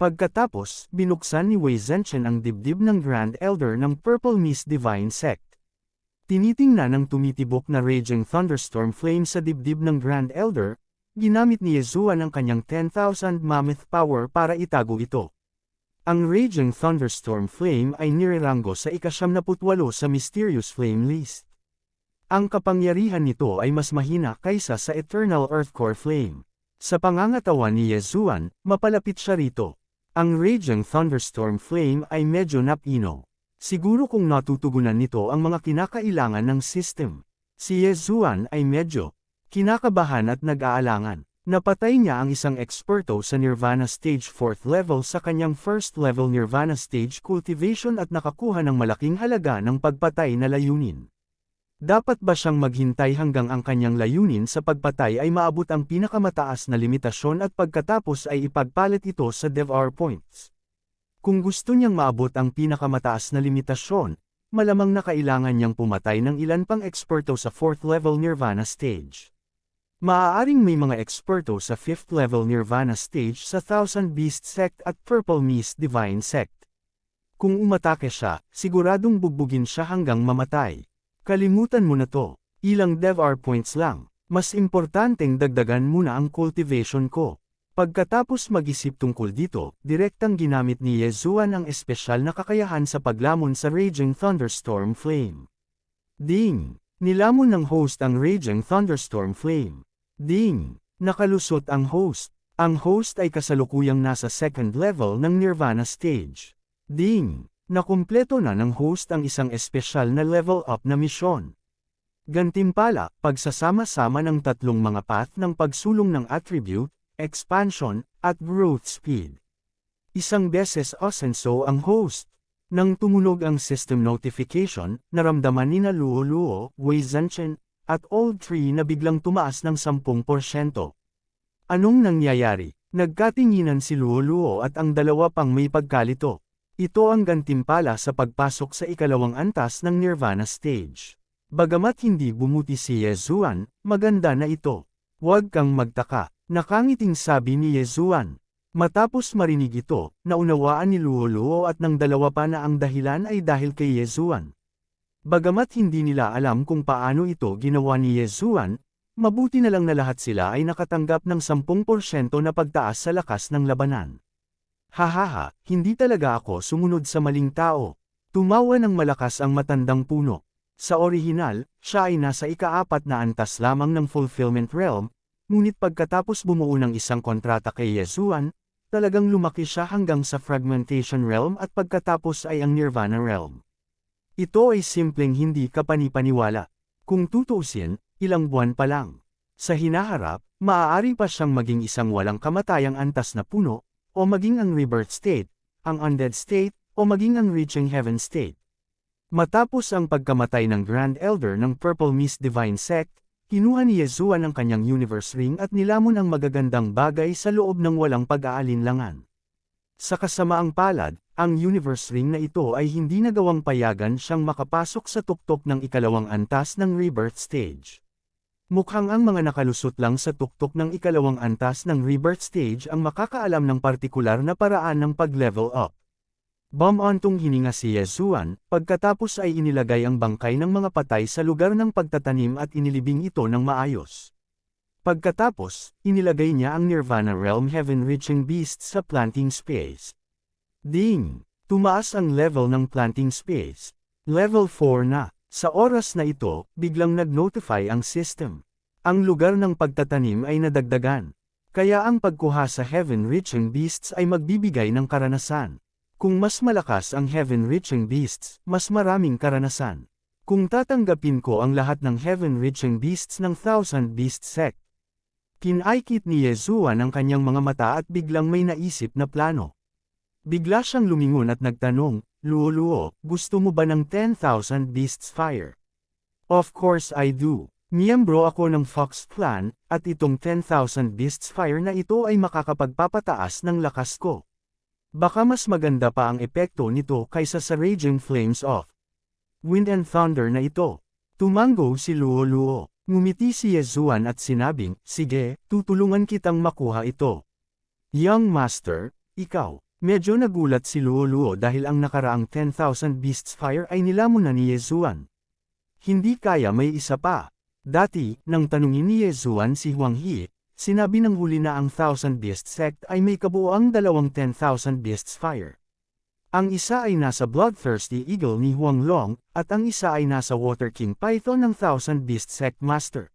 Pagkatapos, binuksan ni Wei Zhenchen ang dibdib ng Grand Elder ng Purple Mist Divine Sect. Tinitingnan ng tumitibok na Raging Thunderstorm Flame sa dibdib ng Grand Elder, ginamit ni Yezuan ang kanyang 10,000 Mammoth Power para itago ito. Ang Raging Thunderstorm Flame ay nirerango sa ika-78 sa Mysterious Flame List. Ang kapangyarihan nito ay mas mahina kaysa sa Eternal Earthcore Flame. Sa pangangatawan ni Yezuan, mapalapit siya rito. Ang Raging Thunderstorm Flame ay medyo napino. Siguro kung natutugunan nito ang mga kinakailangan ng system. Si Yezuan ay medyo kinakabahan at nag-aalangan. Napatay niya ang isang eksperto sa Nirvana Stage 4th level sa kanyang first level Nirvana Stage cultivation at nakakuha ng malaking halaga ng pagpatay na layunin. Dapat ba siyang maghintay hanggang ang kanyang layunin sa pagpatay ay maabot ang pinakamataas na limitasyon at pagkatapos ay ipagpalit ito sa DevR points? Kung gusto niyang maabot ang pinakamataas na limitasyon, malamang na kailangan niyang pumatay ng ilan pang eksperto sa 4th level Nirvana Stage. Maaaring may mga eksperto sa 5th level Nirvana Stage sa Thousand Beast Sect at Purple Mist Divine Sect. Kung umatake siya, siguradong bugbugin siya hanggang mamatay. Kalimutan mo na to. Ilang DevR points lang. Mas importanteng dagdagan muna ang cultivation ko. Pagkatapos mag-isip tungkol dito, direktang ginamit ni Yezuan ang espesyal na kakayahan sa paglamon sa Raging Thunderstorm Flame. Ding! Nilamon ng host ang Raging Thunderstorm Flame. Ding! Nakalusot ang host. Ang host ay kasalukuyang nasa second level ng Nirvana Stage. Ding! Nakumpleto na ng host ang isang espesyal na level up na misyon. Gantimpala, pagsasama-sama ng tatlong mga path ng pagsulong ng attribute, expansion, at growth speed. Isang beses asenso ang host. Nang tumunog ang system notification, naramdaman nina Luo Luo, Wei Zhenchen, at Old Tree na biglang tumaas ng 10%. Anong nangyayari? Nagkatinginan si Luo Luo at ang dalawa pang may pagkalito. Ito ang gantimpala sa pagpasok sa ikalawang antas ng Nirvana stage. Bagamat hindi bumuti si Yezuan, maganda na ito. Huwag kang magtaka, nakangiting sabi ni Yezuan. Matapos marinig ito, naunawaan ni Luo Luo at ng dalawa pa na ang dahilan ay dahil kay Yezuan. Bagamat hindi nila alam kung paano ito ginawa ni Yezuan, mabuti na lang na lahat sila ay nakatanggap ng 10% na pagtaas sa lakas ng labanan. Hahaha, hindi talaga ako sumunod sa maling tao. Tumawa ng malakas ang matandang puno. Sa orihinal, siya ay nasa ika-4 na antas lamang ng Fulfillment Realm, ngunit pagkatapos bumuo ng isang kontrata kay Yezuan, talagang lumaki siya hanggang sa Fragmentation Realm at pagkatapos ay ang Nirvana Realm. Ito ay simpleng hindi kapanipaniwala. Kung tutuusin, ilang buwan pa lang. Sa hinaharap, maaari pa siyang maging isang walang kamatayang antas na puno, o maging ang rebirth state, ang undead state, o maging ang reaching heaven state. Matapos ang pagkamatay ng Grand Elder ng Purple Mist Divine Sect, kinuha ni Yezuan ang kanyang Universe Ring at nilamon ang magagandang bagay sa loob ng walang pag-aalinlangan. Sa kasamaang palad, ang Universe Ring na ito ay hindi nagawang payagan siyang makapasok sa tuktok ng ikalawang antas ng rebirth stage. Mukhang ang mga nakalusot lang sa tuktok ng ikalawang antas ng rebirth stage ang makakaalam ng partikular na paraan ng pag-level up. Bumontong hininga si Yezuan, pagkatapos ay inilagay ang bangkay ng mga patay sa lugar ng pagtatanim at inilibing ito ng maayos. Pagkatapos, inilagay niya ang Nirvana Realm Heaven-reaching beast sa planting space. Ding! Tumaas ang level ng planting space. Level 4 na. Sa oras na ito, biglang nag-notify ang system. Ang lugar ng pagtatanim ay nadagdagan. Kaya ang pagkuha sa Heaven-reaching beasts ay magbibigay ng karanasan. Kung mas malakas ang Heaven-reaching beasts, mas maraming karanasan. Kung tatanggapin ko ang lahat ng Heaven-reaching beasts ng Thousand Beast Sect. Kinaikit ni Yezuan ang kanyang mga mata at biglang may naisip na plano. Bigla siyang lumingon at nagtanong, Luo Luo, gusto mo ba ng 10,000 Beasts Fire? Of course I do. Miyembro ako ng Fox Clan, at itong 10,000 Beasts Fire na ito ay makakapagpapataas ng lakas ko. Baka mas maganda pa ang epekto nito kaysa sa Raging Flames of Wind and Thunder na ito. Tumango si Luo Luo. Ngumiti si Yezuan at sinabing, sige, tutulungan kitang makuha ito. Young Master, ikaw. Medyo nagulat si Luo Luo dahil ang nakaraang 10,000 Beasts Fire ay nilamon na ni Yezuan. Hindi kaya may isa pa. Dati, nang tanungin ni Yezuan si Huang He, sinabi ng huli na ang Thousand Beast Sect ay may kabuoang 10,000 Beasts Fire. Ang isa ay nasa Bloodthirsty Eagle ni Huang Long, at ang isa ay nasa Water King Python ng Thousand Beast Sect Master.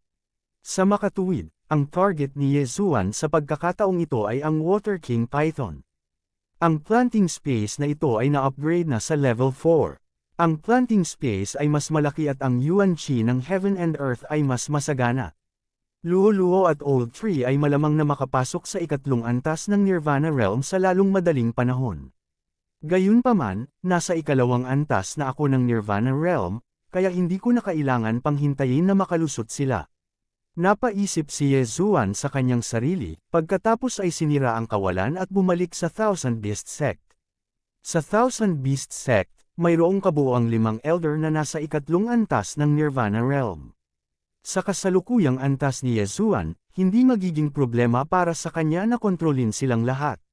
Sa makatuwid, ang target ni Yezuan sa pagkakataong ito ay ang Water King Python. Ang planting space na ito ay na-upgrade na sa level 4. Ang planting space ay mas malaki at ang Yuan Qi ng Heaven and Earth ay mas masagana. Luo Luo at Old Tree ay malamang na makapasok sa ikatlong antas ng Nirvana Realm sa lalong madaling panahon. Gayunpaman, nasa ikalawang antas na ako ng Nirvana Realm, kaya hindi ko na kailangan pang hintayin na makalusot sila. Napaisip si Yezuan sa kanyang sarili, pagkatapos ay sinira ang kawalan at bumalik sa Thousand Beast Sect. Sa Thousand Beast Sect, mayroong kabuoang 5 elder na nasa ikatlong antas ng Nirvana Realm. Sa kasalukuyang antas ni Yezuan, hindi magiging problema para sa kanya na kontrolin silang lahat.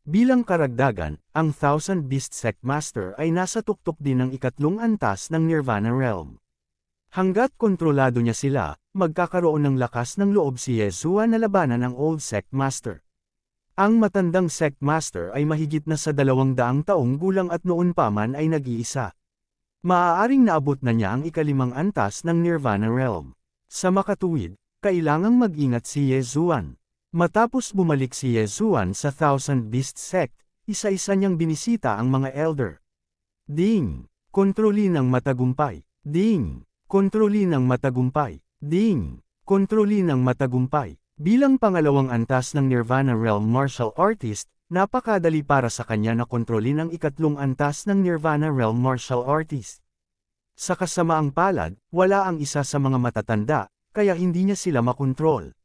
Bilang karagdagan, ang Thousand Beast Sect Master ay nasa tuktok din ng ikatlong antas ng Nirvana Realm. Hanggat kontrolado niya sila, magkakaroon ng lakas ng loob si Yezuan na labanan ang Old Sect Master. Ang matandang Sect Master ay mahigit na sa 200 taong gulang at noon pa man ay nag-iisa. Maaaring naabot na niya ang ikalimang antas ng Nirvana Realm. Sa makatuwid, kailangang mag-ingat si Yezuan. Matapos bumalik si Yezuan sa Thousand Beast Sect, isa-isa niyang binisita ang mga elder. Ding! Kontrolin ng matagumpay. Ding! Kontrolin ng matagumpay. Ding! Kontrolin ng matagumpay. Bilang pangalawang antas ng Nirvana Realm Martial Artist, napakadali para sa kanya na kontrolin ang ikatlong antas ng Nirvana Realm Martial Artist. Sa kasamaang palad, wala ang isa sa mga matatanda, kaya hindi niya sila makontrol.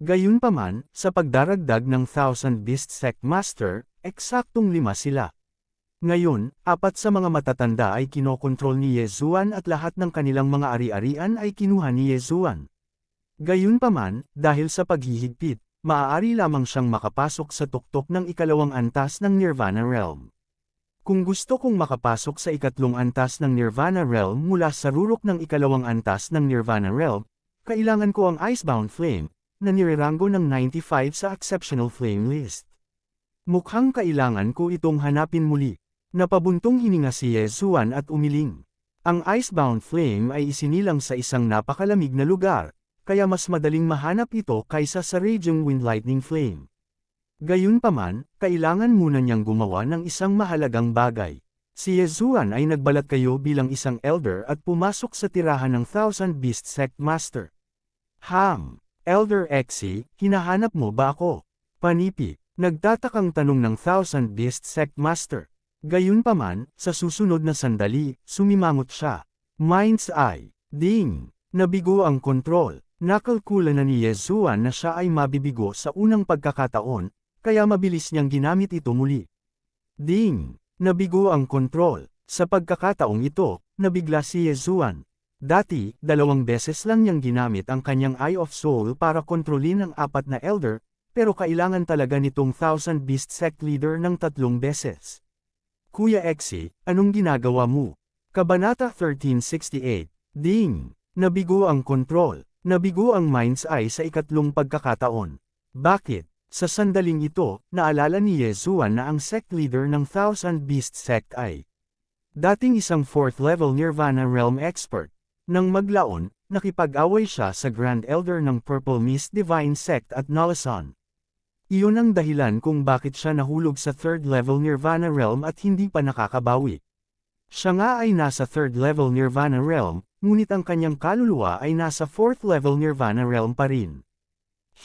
Gayunpaman, sa pagdaragdag ng Thousand Beast Sect Master, eksaktong 5 sila. Ngayon, 4 sa mga matatanda ay kinokontrol ni Yezuan at lahat ng kanilang mga ari-arian ay kinuha ni Yezuan. Gayunpaman, dahil sa paghihigpit, maaari lamang siyang makapasok sa tuktok ng ikalawang antas ng Nirvana Realm. Kung gusto kong makapasok sa ikatlong antas ng Nirvana Realm mula sa rurok ng ikalawang antas ng Nirvana Realm, kailangan ko ang Icebound Flame, na nirerango ng 95 sa Exceptional Flame List. Mukhang kailangan ko itong hanapin muli. Napabuntong hininga si Yezuan at umiling. Ang Icebound Flame ay isinilang sa isang napakalamig na lugar, kaya mas madaling mahanap ito kaysa sa Raging Wind Lightning Flame. Gayunpaman, kailangan muna niyang gumawa ng isang mahalagang bagay. Si Yezuan ay nagbalat kayo bilang isang elder at pumasok sa tirahan ng Thousand Beast Sect Master. Elder Exi, hinahanap mo ba ako? Panipi, nagtatakang tanong ng Thousand Beast Sect Master. Gayunpaman, sa susunod na sandali, sumimangot siya. Mind's Eye. Ding! Nabigo ang kontrol. Nakalkula na ni Yezuan na siya ay mabibigo sa unang pagkakataon, kaya mabilis niyang ginamit ito muli. Ding! Nabigo ang kontrol. Sa pagkakataong ito, nabigla si Yezuan. Dati, 2 beses lang niyang ginamit ang kanyang Eye of Soul para kontrolin ang 4 na elder, pero kailangan talaga nitong Thousand Beast Sect Leader ng 3 beses. Kuya Exi, anong ginagawa mo? Kabanata 1368. Ding! Nabigo ang kontrol. Nabigo ang Mind's Eye sa ikatlong pagkakataon. Bakit? Sa sandaling ito, naalala ni Yezuan na ang sect leader ng Thousand Beast Sect ay dating isang 4th level Nirvana Realm expert. Nang maglaon, nakipag-away siya sa Grand Elder ng Purple Mist Divine Sect at Nalasan. Iyon ang dahilan kung bakit siya nahulog sa 3rd level Nirvana Realm at hindi pa nakakabawi. Siya nga ay nasa 3rd level Nirvana Realm, ngunit ang kanyang kaluluwa ay nasa 4th level Nirvana Realm pa rin.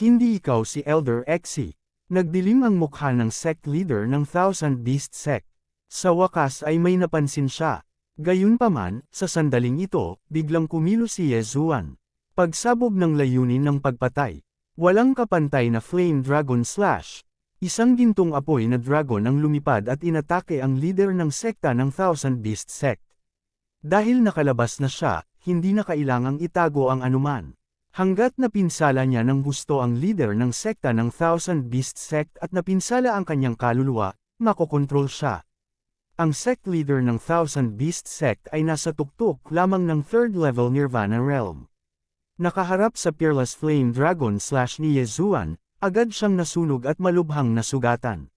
Hindi ikaw si Elder Exi. Nagdilim ang mukha ng sect leader ng Thousand Beast Sect. Sa wakas ay may napansin siya. Gayunpaman, sa sandaling ito, biglang kumilos si Yezuan. Pagsabog ng layunin ng pagpatay. Walang kapantay na Flame Dragon Slash. Isang gintong apoy na dragon ang lumipad at inatake ang leader ng sekta ng Thousand Beast Sect. Dahil nakalabas na siya, hindi na kailangang itago ang anuman. Hanggat napinsala niya ng gusto ang leader ng sekta ng Thousand Beast Sect at napinsala ang kanyang kaluluwa, makokontrol siya. Ang sect leader ng Thousand Beast Sect ay nasa tuktok lamang ng 3rd level Nirvana Realm. Nakaharap sa Peerless Flame Dragon Slash ni Yezuan, agad siyang nasunog at malubhang nasugatan.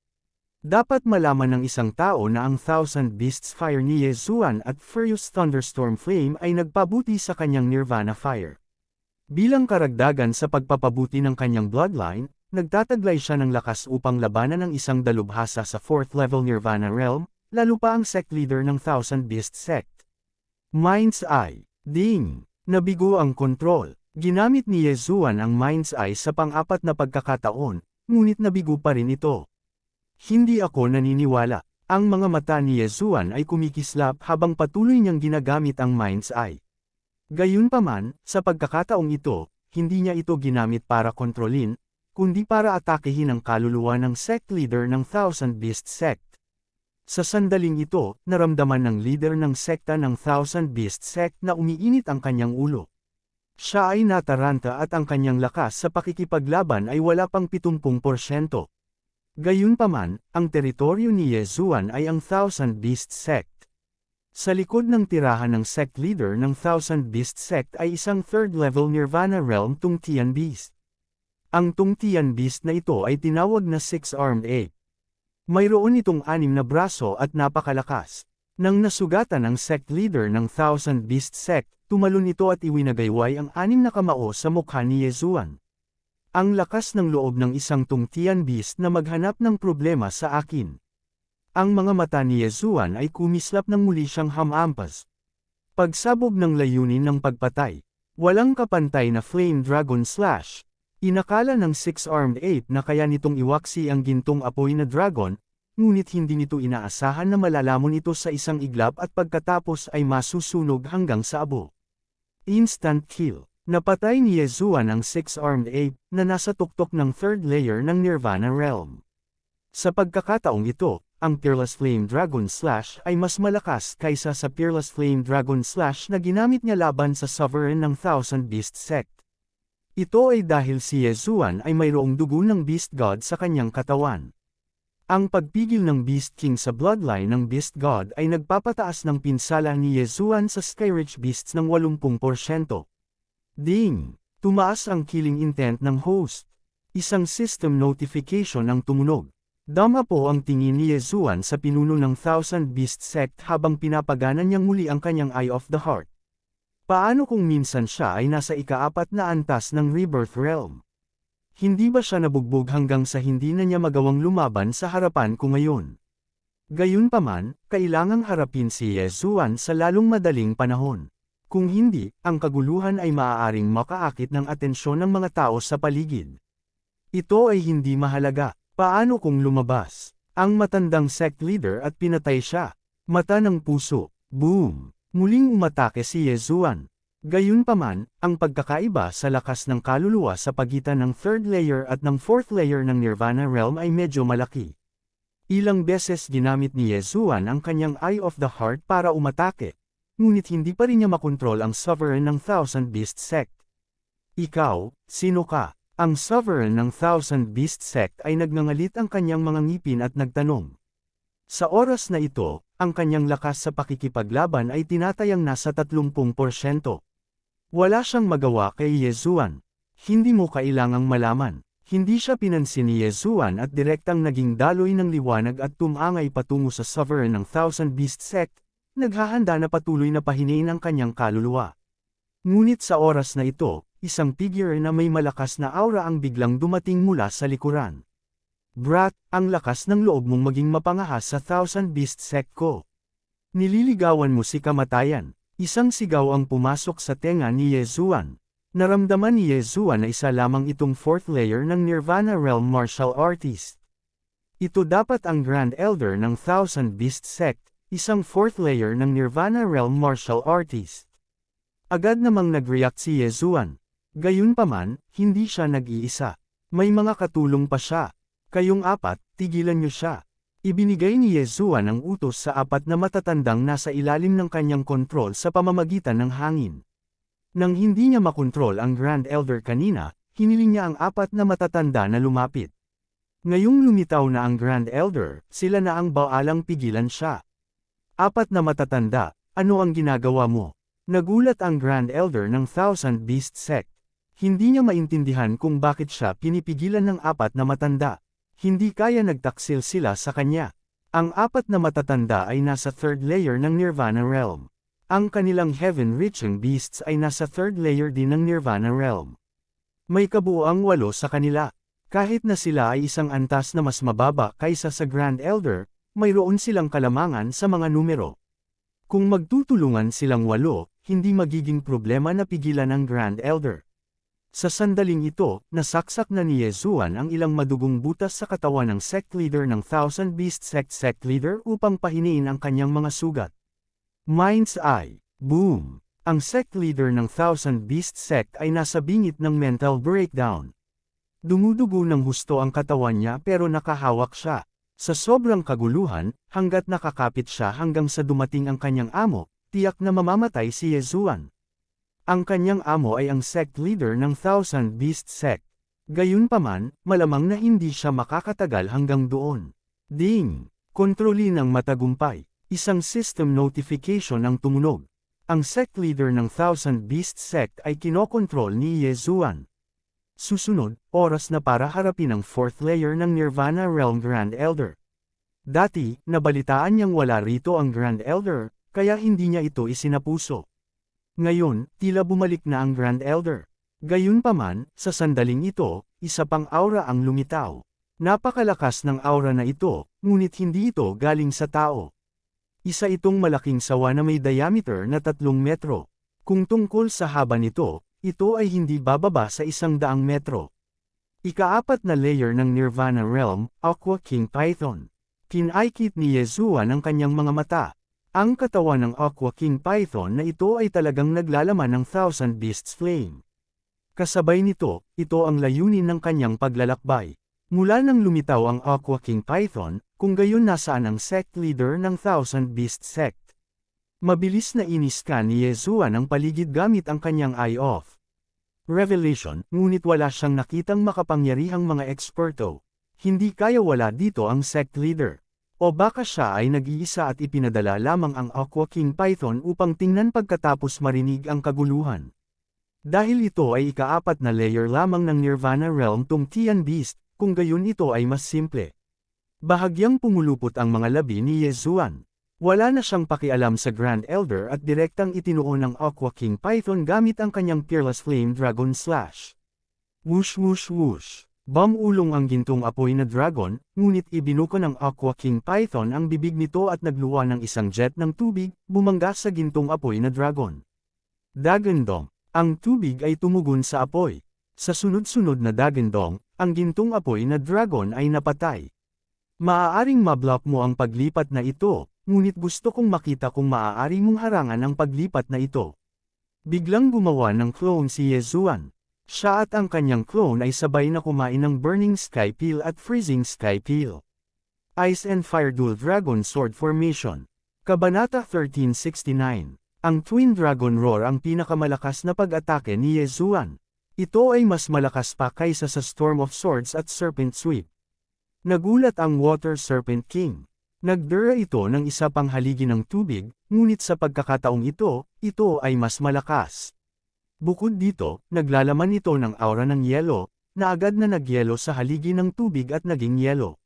Dapat malaman ng isang tao na ang Thousand Beasts Fire ni Yezuan at Furious Thunderstorm Flame ay nagpabuti sa kanyang Nirvana Fire. Bilang karagdagan sa pagpapabuti ng kanyang bloodline, nagtataglay siya ng lakas upang labanan ng isang dalubhasa sa 4th level Nirvana Realm, lalo pa ang sect leader ng Thousand Beast Sect. Mind's Eye. Ding! Nabigo ang kontrol. Ginamit ni Yezuan ang Mind's Eye sa pang-4 na pagkakataon, ngunit nabigo pa rin ito. Hindi ako naniniwala. Ang mga mata ni Yezuan ay kumikislap habang patuloy niyang ginagamit ang Mind's Eye. Gayunpaman, sa pagkakataong ito, hindi niya ito ginamit para kontrolin, kundi para atakehin ang kaluluwa ng sect leader ng Thousand Beast Sect. Sa sandaling ito, naramdaman ng leader ng sekta ng Thousand Beast Sect na umiinit ang kanyang ulo. Siya ay nataranta at ang kanyang lakas sa pakikipaglaban ay wala pang 70%. Gayunpaman, ang teritoryo ni Yezuan ay ang Thousand Beast Sect. Sa likod ng tirahan ng sect leader ng Thousand Beast Sect ay isang 3rd level Nirvana Realm Tungtian Beast. Ang Tungtian Beast na ito ay tinawag na 6-armed ape. Mayroon itong 6 na braso at napakalakas. Nang nasugatan ang sect leader ng Thousand Beast Sect, tumalon ito at iwinagayway ang 6 na kamao sa mukha ni Yezuan. Ang lakas ng loob ng isang Tungtian Beast na maghanap ng problema sa akin. Ang mga mata ni Yezuan ay kumislap nang muli siyang hamampas. Pagsabog ng layunin ng pagpatay. Walang kapantay na flame dragon slash. Inakala ng six-armed ape na kaya nitong iwaksi ang gintong apoy na dragon, ngunit hindi nito inaasahan na malalamon ito sa isang iglap at pagkatapos ay masusunog hanggang sa abo. Instant kill. Napatay ni Yezuan ang six-armed ape na nasa tuktok ng third layer ng Nirvana Realm. Sa pagkakataong ito, ang Peerless Flame Dragon Slash ay mas malakas kaysa sa Peerless Flame Dragon Slash na ginamit niya laban sa Sovereign ng Thousand Beast Sect. Ito ay dahil si Yezuan ay mayroong dugo ng Beast God sa kanyang katawan. Ang pagpigil ng Beast King sa bloodline ng Beast God ay nagpapataas ng pinsala ni Yezuan sa Skyreach Beasts ng 80%. Ding! Tumaas ang killing intent ng host. Isang system notification ang tumunog. Dama po ang tingin ni Yezuan sa pinuno ng Thousand Beast Sect habang pinapagana niyang muli ang kanyang Eye of the Heart. Paano kung minsan siya ay nasa ika-4 na antas ng Rebirth Realm? Hindi ba siya nabugbog hanggang sa hindi na niya magawang lumaban sa harapan ko ngayon? Gayunpaman, kailangang harapin si Yezuan sa lalong madaling panahon. Kung hindi, ang kaguluhan ay maaaring makaakit ng atensyon ng mga tao sa paligid. Ito ay hindi mahalaga. Paano kung lumabas ang matandang sect leader at pinatay siya? Mata ng puso. Boom! Muling umatake si Yezuan. Gayunpaman, ang pagkakaiba sa lakas ng kaluluwa sa pagitan ng third layer at ng fourth layer ng Nirvana Realm ay medyo malaki. Ilang beses ginamit ni Yezuan ang kanyang Eye of the Heart para umatake, ngunit hindi pa rin niya makontrol ang Sovereign ng Thousand Beast Sect. Ikaw, sino ka? Ang Sovereign ng Thousand Beast Sect ay nagngangalit ang kanyang mga ngipin at nagtanong. Sa oras na ito, ang kanyang lakas sa pakikipaglaban ay tinatayang nasa 30%. Wala siyang magawa kay Yezuan. Hindi mo kailangang malaman. Hindi siya pinansin ni Yezuan at direktang naging daloy ng liwanag at tumangay patungo sa Sovereign ng Thousand Beast Sect, naghahanda na patuloy na pahinain ang kanyang kaluluwa. Ngunit sa oras na ito, isang figure na may malakas na aura ang biglang dumating mula sa likuran. Brat, ang lakas ng loob mong maging mapangahas sa Thousand Beast Sect ko. Nililigawan mo si kamatayan. Isang sigaw ang pumasok sa tenga ni Yezuan. Naramdaman ni Yezuan na isa lamang itong fourth layer ng Nirvana Realm martial artist. Ito dapat ang Grand Elder ng Thousand Beast Sect, isang fourth layer ng Nirvana Realm martial artist. Agad namang nag-react si Yezuan. Gayunpaman, hindi siya nag-iisa. May mga katulong pa siya. Kayong apat, tigilan niyo siya. Ibinigay ni Yezuan ang utos sa apat na matatandang nasa ilalim ng kanyang kontrol sa pamamagitan ng hangin. Nang hindi niya makontrol ang Grand Elder kanina, hiniling niya ang apat na matatanda na lumapit. Ngayong lumitaw na ang Grand Elder, sila na ang baalang pigilan siya. Apat na matatanda, ano ang ginagawa mo? Nagulat ang Grand Elder ng Thousand Beast Sect. Hindi niya maintindihan kung bakit siya pinipigilan ng apat na matanda. Hindi kaya nagtaksil sila sa kanya. Ang apat na matatanda ay nasa third layer ng Nirvana Realm. Ang kanilang heaven-reaching beasts ay nasa third layer din ng Nirvana Realm. May kabuuang 8 sa kanila. Kahit na sila ay isang antas na mas mababa kaysa sa Grand Elder, mayroon silang kalamangan sa mga numero. Kung magtutulungan silang 8, hindi magiging problema na pigilan ang Grand Elder. Sa sandaling ito, nasaksak na ni Yezuan ang ilang madugong butas sa katawan ng sect leader ng Thousand Beast Sect leader upang pahiniin ang kanyang mga sugat. Mind's Eye. Boom! Ang sect leader ng Thousand Beast Sect ay nasa bingit ng mental breakdown. Dumudugo ng husto ang katawan niya pero nakahawak siya. Sa sobrang kaguluhan, hanggat nakakapit siya hanggang sa dumating ang kanyang amo, tiyak na mamamatay si Yezuan. Ang kanyang amo ay ang sect leader ng Thousand Beast Sect. Gayunpaman, malamang na hindi siya makakatagal hanggang doon. Ding! Kontrolin ang matagumpay. Isang system notification ang tumunog. Ang sect leader ng Thousand Beast Sect ay kinokontrol ni Yezuan. Susunod, oras na para harapin ang fourth layer ng Nirvana Realm Grand Elder. Dati, nabalitaan niyang wala rito ang Grand Elder, kaya hindi niya ito isinapuso. Ngayon, tila bumalik na ang Grand Elder. Gayunpaman, sa sandaling ito, isa pang aura ang lumitaw. Napakalakas ng aura na ito, ngunit hindi ito galing sa tao. Isa itong malaking sawa na may diameter na 3 metro. Kung tungkol sa haba nito, ito ay hindi bababa sa 100 metro. Ika-4 na layer ng Nirvana Realm, Aqua King Python. Kinaikit ni Yezuan ang kanyang mga mata. Ang katawan ng Aqua King Python na ito ay talagang naglalaman ng Thousand Beasts Flame. Kasabay nito, ito ang layunin ng kanyang paglalakbay. Mula nang lumitaw ang Aqua King Python, kung gayon nasaan ang sect leader ng Thousand Beast Sect. Mabilis na iniskan ni Yezuan ang paligid gamit ang kanyang Eye of Revelation, ngunit wala siyang nakitang makapangyarihang mga eksperto. Hindi kaya wala dito ang sect leader. O baka siya ay nag-iisa at ipinadala lamang ang Aqua King Python upang tingnan pagkatapos marinig ang kaguluhan. Dahil ito ay ika-4 na layer lamang ng Nirvana Realm Tian Beast, kung gayon ito ay mas simple. Bahagyang pumulupot ang mga labi ni Yezuan. Wala na siyang pakialam sa Grand Elder at direktang itinuon ng Aqua King Python gamit ang kanyang Peerless Flame Dragon Slash. Whoosh whoosh whoosh. Bumulong ang gintong apoy na dragon, ngunit ibinuko ng Aqua King Python ang bibig nito at nagluwa ng isang jet ng tubig, bumangga sa gintong apoy na dragon. Dagandong. Ang tubig ay tumugon sa apoy. Sa sunod-sunod na dagandong, ang gintong apoy na dragon ay napatay. Maaaring mablock mo ang paglipat na ito, ngunit gusto kong makita kung maaari mong harangan ang paglipat na ito. Biglang gumawa ng clone si Yezuan. Siya at ang kanyang clone ay sabay na kumain ng Burning Sky Peel at Freezing Sky Peel. Ice and Fire Dual Dragon Sword Formation. Kabanata 1369. Ang Twin Dragon Roar ang pinakamalakas na pag-atake ni Yezuan. Ito ay mas malakas pa kaysa sa Storm of Swords at Serpent Sweep. Nagulat ang Water Serpent King. Nagdura ito ng isa pang haligi ng tubig, ngunit sa pagkakataong ito ay mas malakas. Bukod dito, naglalaman ito ng aura ng yelo, na agad na nagyelo sa haligi ng tubig at naging yelo.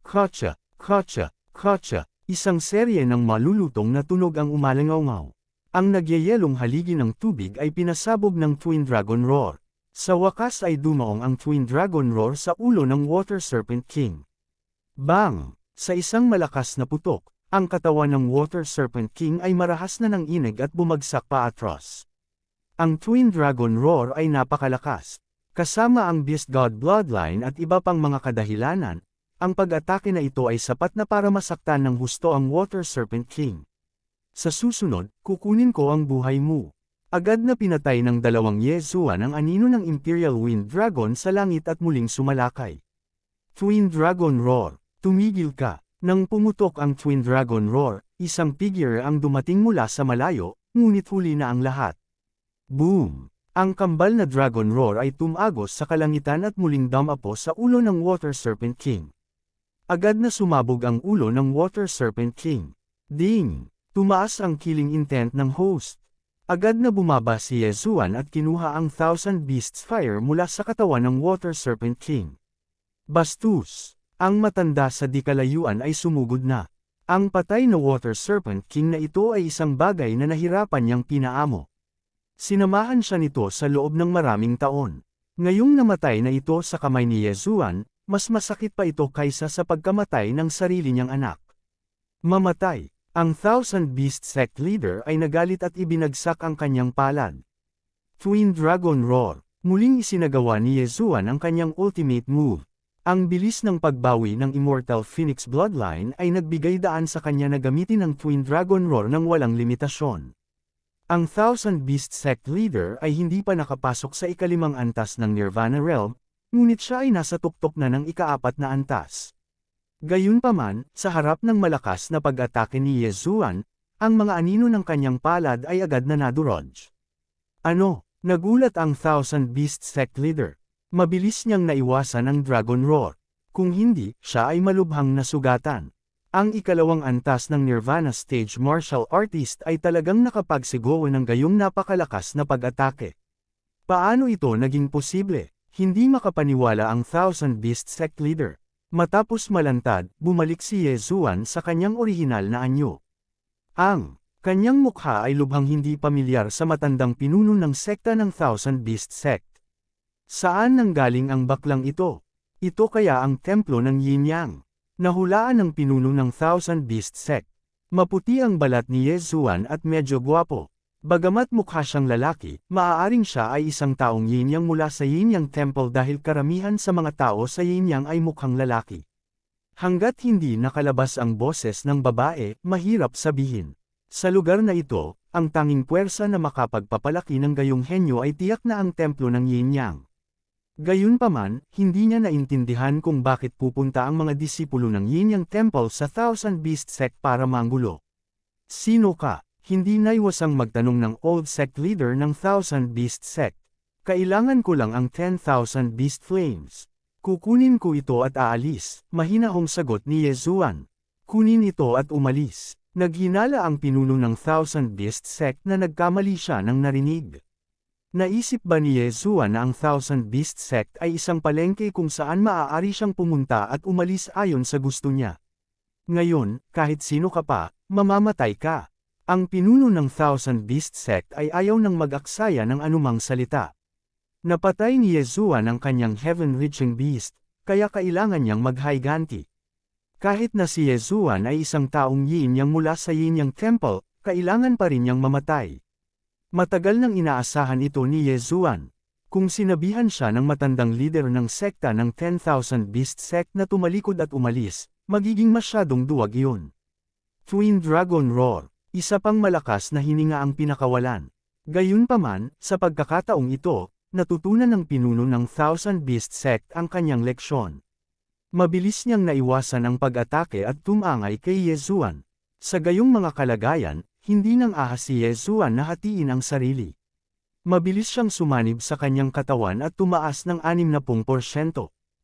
Kotcha, kotcha, kotcha, isang serye ng malulutong na tunog ang umalangaw-ngaw. Ang nagyayelong haligi ng tubig ay pinasabog ng Twin Dragon Roar. Sa wakas ay dumaong ang Twin Dragon Roar sa ulo ng Water Serpent King. Bang! Sa isang malakas na putok, ang katawan ng Water Serpent King ay marahas na ng inig at bumagsak paatras. Ang Twin Dragon Roar ay napakalakas. Kasama ang Beast God Bloodline at iba pang mga kadahilanan, ang pag-atake na ito ay sapat na para masaktan ng husto ang Water Serpent King. Sa susunod, kukunin ko ang buhay mo. Agad na pinatay ng dalawang Yezuan ang anino ng Imperial Wind Dragon sa langit at muling sumalakay. Twin Dragon Roar, tumigil ka. Nang pumutok ang Twin Dragon Roar, isang figure ang dumating mula sa malayo, ngunit huli na ang lahat. Boom! Ang kambal na Dragon Roar ay tumagos sa kalangitan at muling dumapo sa ulo ng Water Serpent King. Agad na sumabog ang ulo ng Water Serpent King. Ding! Tumaas ang killing intent ng host. Agad na bumaba si Yezuan at kinuha ang Thousand Beasts Fire mula sa katawan ng Water Serpent King. Bastos! Ang matanda sa di kalayuan ay sumugod na. Ang patay na Water Serpent King na ito ay isang bagay na nahirapan niyang pinaamo. Sinamahan siya nito sa loob ng maraming taon. Ngayong namatay na ito sa kamay ni Yezuan, mas masakit pa ito kaysa sa pagkamatay ng sarili niyang anak. Mamatay. Ang Thousand Beast Sect Leader ay nagalit at ibinagsak ang kanyang palad. Twin Dragon Roar. Muling isinagawa ni Yezuan ang kanyang ultimate move. Ang bilis ng pagbawi ng Immortal Phoenix Bloodline ay nagbigay daan sa kanya na gamitin ang Twin Dragon Roar ng walang limitasyon. Ang Thousand Beast Sect Leader ay hindi pa nakapasok sa ikalimang antas ng Nirvana Realm, ngunit siya ay nasa tuktok na ng ika-4 na antas. Gayunpaman, sa harap ng malakas na pag-atake ni Yezuan, ang mga anino ng kanyang palad ay agad na nadurog. Ano? Nagulat ang Thousand Beast Sect Leader. Mabilis niyang naiwasan ang Dragon Roar. Kung hindi, siya ay malubhang nasugatan. Ang ikalawang antas ng Nirvana Stage Martial Artist ay talagang nakapagsigaw ng gayong napakalakas na pag-atake. Paano ito naging posible? Hindi makapaniwala ang Thousand Beast Sect Leader. Matapos malantad, bumalik si Yezuan sa kanyang orihinal na anyo. Ang kanyang mukha ay lubhang hindi pamilyar sa matandang pinuno ng sekta ng Thousand Beast Sect. Saan nanggaling ang baklang ito? Ito kaya ang templo ng Yin Yang? Nahulaan ng pinuno ng Thousand Beast Sect. Maputi ang balat ni Ye Zuan at medyo gwapo. Bagamat mukha siyang lalaki, maaaring siya ay isang taong yin-yang mula sa yin-yang temple dahil karamihan sa mga tao sa yin-yang ay mukhang lalaki. Hanggat hindi nakalabas ang boses ng babae, mahirap sabihin. Sa lugar na ito, ang tanging puwersa na makapagpapalaki ng gayong henyo ay tiyak na ang templo ng yin-yang. Gayunpaman, hindi niya naintindihan kung bakit pupunta ang mga disipulo ng yin-yang temple sa Thousand Beast Sect para manggulo. Sino ka? Hindi naiwasang magtanong ng old sect leader ng Thousand Beast Sect. Kailangan ko lang ang 10,000 Beast Flames. Kukunin ko ito at aalis, mahinahong sagot ni Ye Zuan. Kunin ito at umalis. Naghinala ang pinuno ng Thousand Beast Sect na nagkamali siya nang narinig. Naisip ba ni Ye Zuan na ang Thousand Beast Sect ay isang palengke kung saan maaari siyang pumunta at umalis ayon sa gusto niya? Ngayon, kahit sino ka pa, mamamatay ka. Ang pinuno ng Thousand Beast Sect ay ayaw nang mag-aksaya ng anumang salita. Napatay ni Ye Zuan ang kanyang heaven-reaching beast, kaya kailangan niyang maghayganti. Kahit na si Ye Zuan ay isang taong yin-yang mula sa yin-yang temple, kailangan pa rin niyang mamatay. Matagal nang inaasahan ito ni Ye Zuan. Kung sinabihan siya ng matandang leader ng sekta ng 10,000 Beast Sect na tumalikod at umalis, magiging masyadong duwag iyon. Twin Dragon Roar. Isa pang malakas na hininga ang pinakawalan. Gayunpaman, sa pagkakataong ito, natutunan ng pinuno ng Thousand Beast Sect ang kanyang leksyon. Mabilis niyang naiwasan ang pag-atake at tumangay kay Ye Zuan. Sa gayong mga kalagayan, hindi nang ahas si Ye Zuan na hatiin ang sarili. Mabilis siyang sumanib sa kanyang katawan at tumaas ng 60%.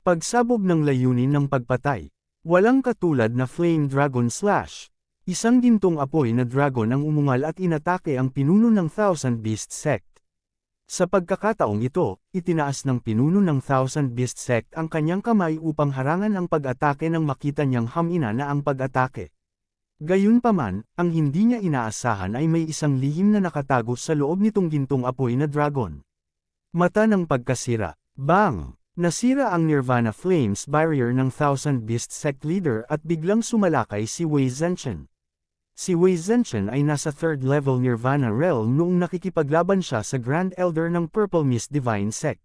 Pagsabog ng layunin ng pagpatay. Walang katulad na Flame Dragon Slash. Isang gintong apoy na dragon ang umungal at inatake ang pinuno ng Thousand Beast Sect. Sa pagkakataong ito, itinaas ng pinuno ng Thousand Beast Sect ang kanyang kamay upang harangan ang pag-atake nang makita niyang hamina na ang pag-atake. Gayunpaman, ang hindi niya inaasahan ay may isang lihim na nakatago sa loob nitong gintong apoy na dragon. Mata ng pagkasira. Bang! Nasira ang Nirvana Flames barrier ng Thousand Beast Sect leader at biglang sumalakay si Wei Zhenchen. Si Wei Zhenchen ay nasa 3rd level Nirvana realm noong nakikipaglaban siya sa Grand Elder ng Purple Mist Divine Sect.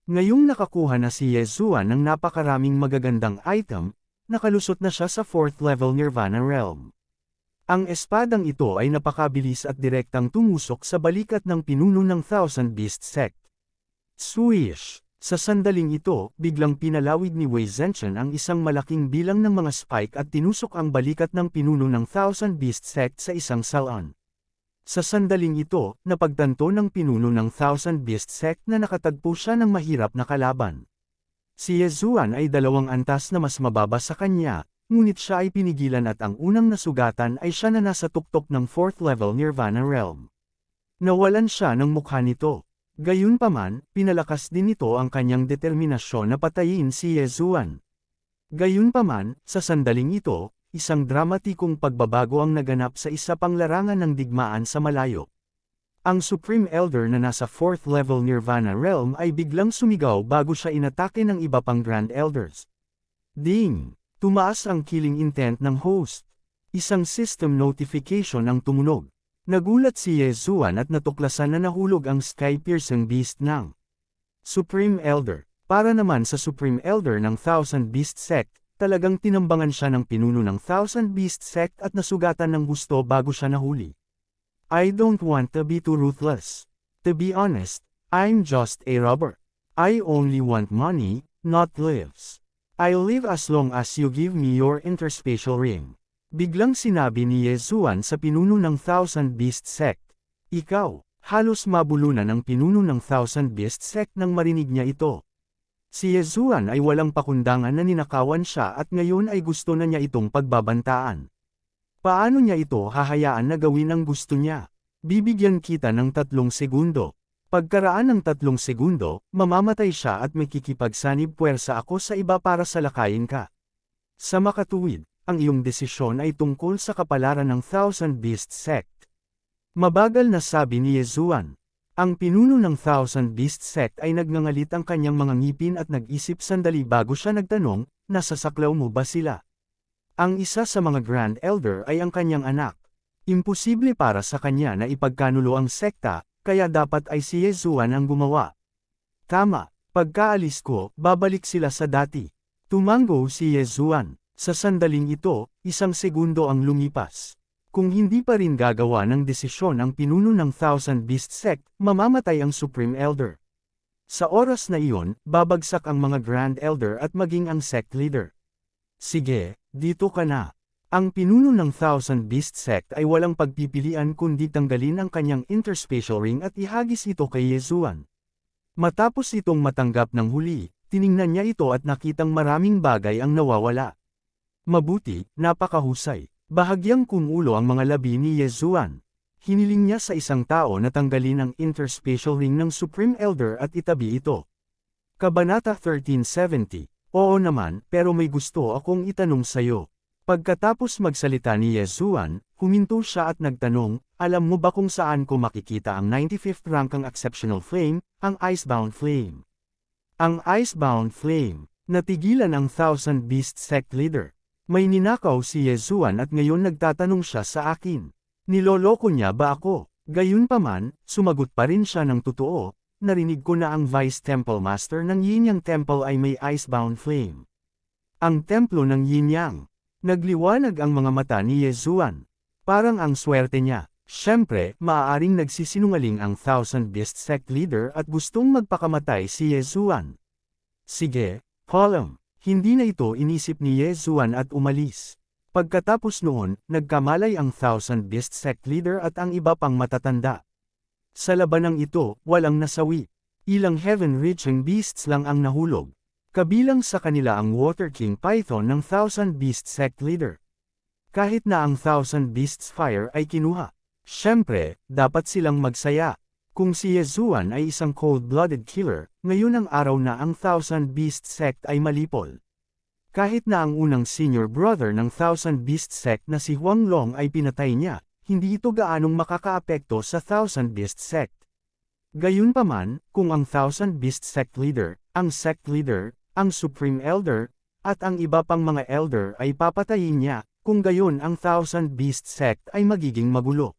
Ngayong nakakuha na si Ye Zuan ng napakaraming magagandang item, nakalusot na siya sa 4th level Nirvana realm. Ang espadang ito ay napakabilis at direktang tumusok sa balikat ng pinuno ng Thousand Beast Sect. Swish! Sa sandaling ito, biglang pinalawig ni Wei Zhenchen ang isang malaking bilang ng mga spike at tinusok ang balikat ng pinuno ng Thousand Beast Sect sa isang salon. Sa sandaling ito, napagtanto ng pinuno ng Thousand Beast Sect na nakatagpo siya ng mahirap na kalaban. Si Ye Zuan ay 2 antas na mas mababa sa kanya, ngunit siya ay pinigilan at ang unang nasugatan ay siya na nasa tuktok ng 4th level Nirvana realm. Nawalan siya ng mukha nito. Gayunpaman, pinalakas din nito ang kanyang determinasyon na patayin si Ye Zuan. Gayunpaman, sa sandaling ito, isang dramatikong pagbabago ang naganap sa isa pang larangan ng digmaan sa malayo. Ang Supreme Elder na nasa 4th level Nirvana realm ay biglang sumigaw bago siya inatake ng iba pang Grand Elders. Ding! Tumaas ang killing intent ng host. Isang system notification ang tumunog. Nagulat si Ye Zuan at natuklasan na nahulog ang sky-piercing beast ng Supreme Elder. Para naman sa Supreme Elder ng Thousand Beast Sect, talagang tinambangan siya ng pinuno ng Thousand Beast Sect at nasugatan ng gusto bago siya nahuli. I don't want to be too ruthless. To be honest, I'm just a robber. I only want money, not lives. I'll live as long as you give me your interspatial ring. Biglang sinabi ni Ye Zuan sa pinuno ng Thousand Beast Sect. Ikaw, halos mabulunan ang pinuno ng Thousand Beast Sect nang marinig niya ito. Si Ye Zuan ay walang pakundangan na ninakawan siya at ngayon ay gusto na niya itong pagbabantaan. Paano niya ito hahayaan na gawin ang gusto niya? Bibigyan kita ng 3 segundo. Pagkaraan ng 3 segundo, mamamatay siya at makikipagsanib puwersa ako sa iba para salakayin ka. Sa makatuwid, ang iyong desisyon ay tungkol sa kapalaran ng Thousand Beast Sect. Mabagal na sabi ni Ye Zuan. Ang pinuno ng Thousand Beast Sect ay nagngangalit ang kanyang mga ngipin at nag-isip sandali bago siya nagtanong, nasasaklaw mo ba sila? Ang isa sa mga Grand Elder ay ang kanyang anak. Imposible para sa kanya na ipagkanulo ang sekta, kaya dapat ay si Yezuan ang gumawa. Tama, pagkaalis ko, babalik sila sa dati. Tumango si Yezuan. Sa sandaling ito, 1 segundo ang lumipas. Kung hindi pa rin gagawa ng desisyon ang pinuno ng Thousand Beast Sect, mamamatay ang Supreme Elder. Sa oras na iyon, babagsak ang mga Grand Elder at maging ang Sect Leader. Sige, dito ka na. Ang pinuno ng Thousand Beast Sect ay walang pagpipilian kundi tanggalin ang kanyang interspatial ring at ihagis ito kay Yezuan. Matapos itong matanggap ng huli, tiningnan niya ito at nakitang maraming bagay ang nawawala. Mabuti, napakahusay. Bahagyang kumulo ang mga labi ni Yezuan. Hiniling niya sa isang tao na tanggalin ang interspatial ring ng Supreme Elder at itabi ito. Kabanata 1370. Oo naman, pero may gusto akong itanong sayo. Pagkatapos magsalita ni Yezuan, huminto siya at nagtanong, alam mo ba kung saan ko makikita ang 95th rankang Exceptional Flame, ang Icebound Flame? Ang Icebound Flame, natigilan ang Thousand Beast Sect Leader. May ninakaw si Yezuan at ngayon nagtatanong siya sa akin. Niloloko niya ba ako? Gayunpaman, sumagot pa rin siya ng totoo, narinig ko na ang Vice Temple Master ng Yinyang Temple ay may Icebound Flame. Ang templo ng Yinyang. Nagliwanag ang mga mata ni Yezuan. Parang ang swerte niya. Siyempre, maaaring nagsisinungaling ang Thousand Beast Sect Leader at gustong magpakamatay si Yezuan. Sige, Column. Hindi na ito inisip ni Yezuan at umalis. Pagkatapos noon, nagkamalay ang Thousand Beast Sect Leader at ang iba pang matatanda. Sa labanang ito, walang nasawi. Ilang heaven-reaching beasts lang ang nahulog. Kabilang sa kanila ang Water King Python ng Thousand Beast Sect Leader. Kahit na ang Thousand Beasts Fire ay kinuha. Siyempre, dapat silang magsaya. Kung si Yezuan ay isang cold-blooded killer, ngayon ang araw na ang Thousand Beast Sect ay malipol. Kahit na ang unang senior brother ng Thousand Beast Sect na si Huang Long ay pinatay niya, hindi ito gaanong makakaapekto sa Thousand Beast Sect. Gayunpaman, kung ang Thousand Beast Sect Leader, ang Sect Leader, ang Supreme Elder, at ang iba pang mga Elder ay papatayin niya, kung gayon ang Thousand Beast Sect ay magiging magulo.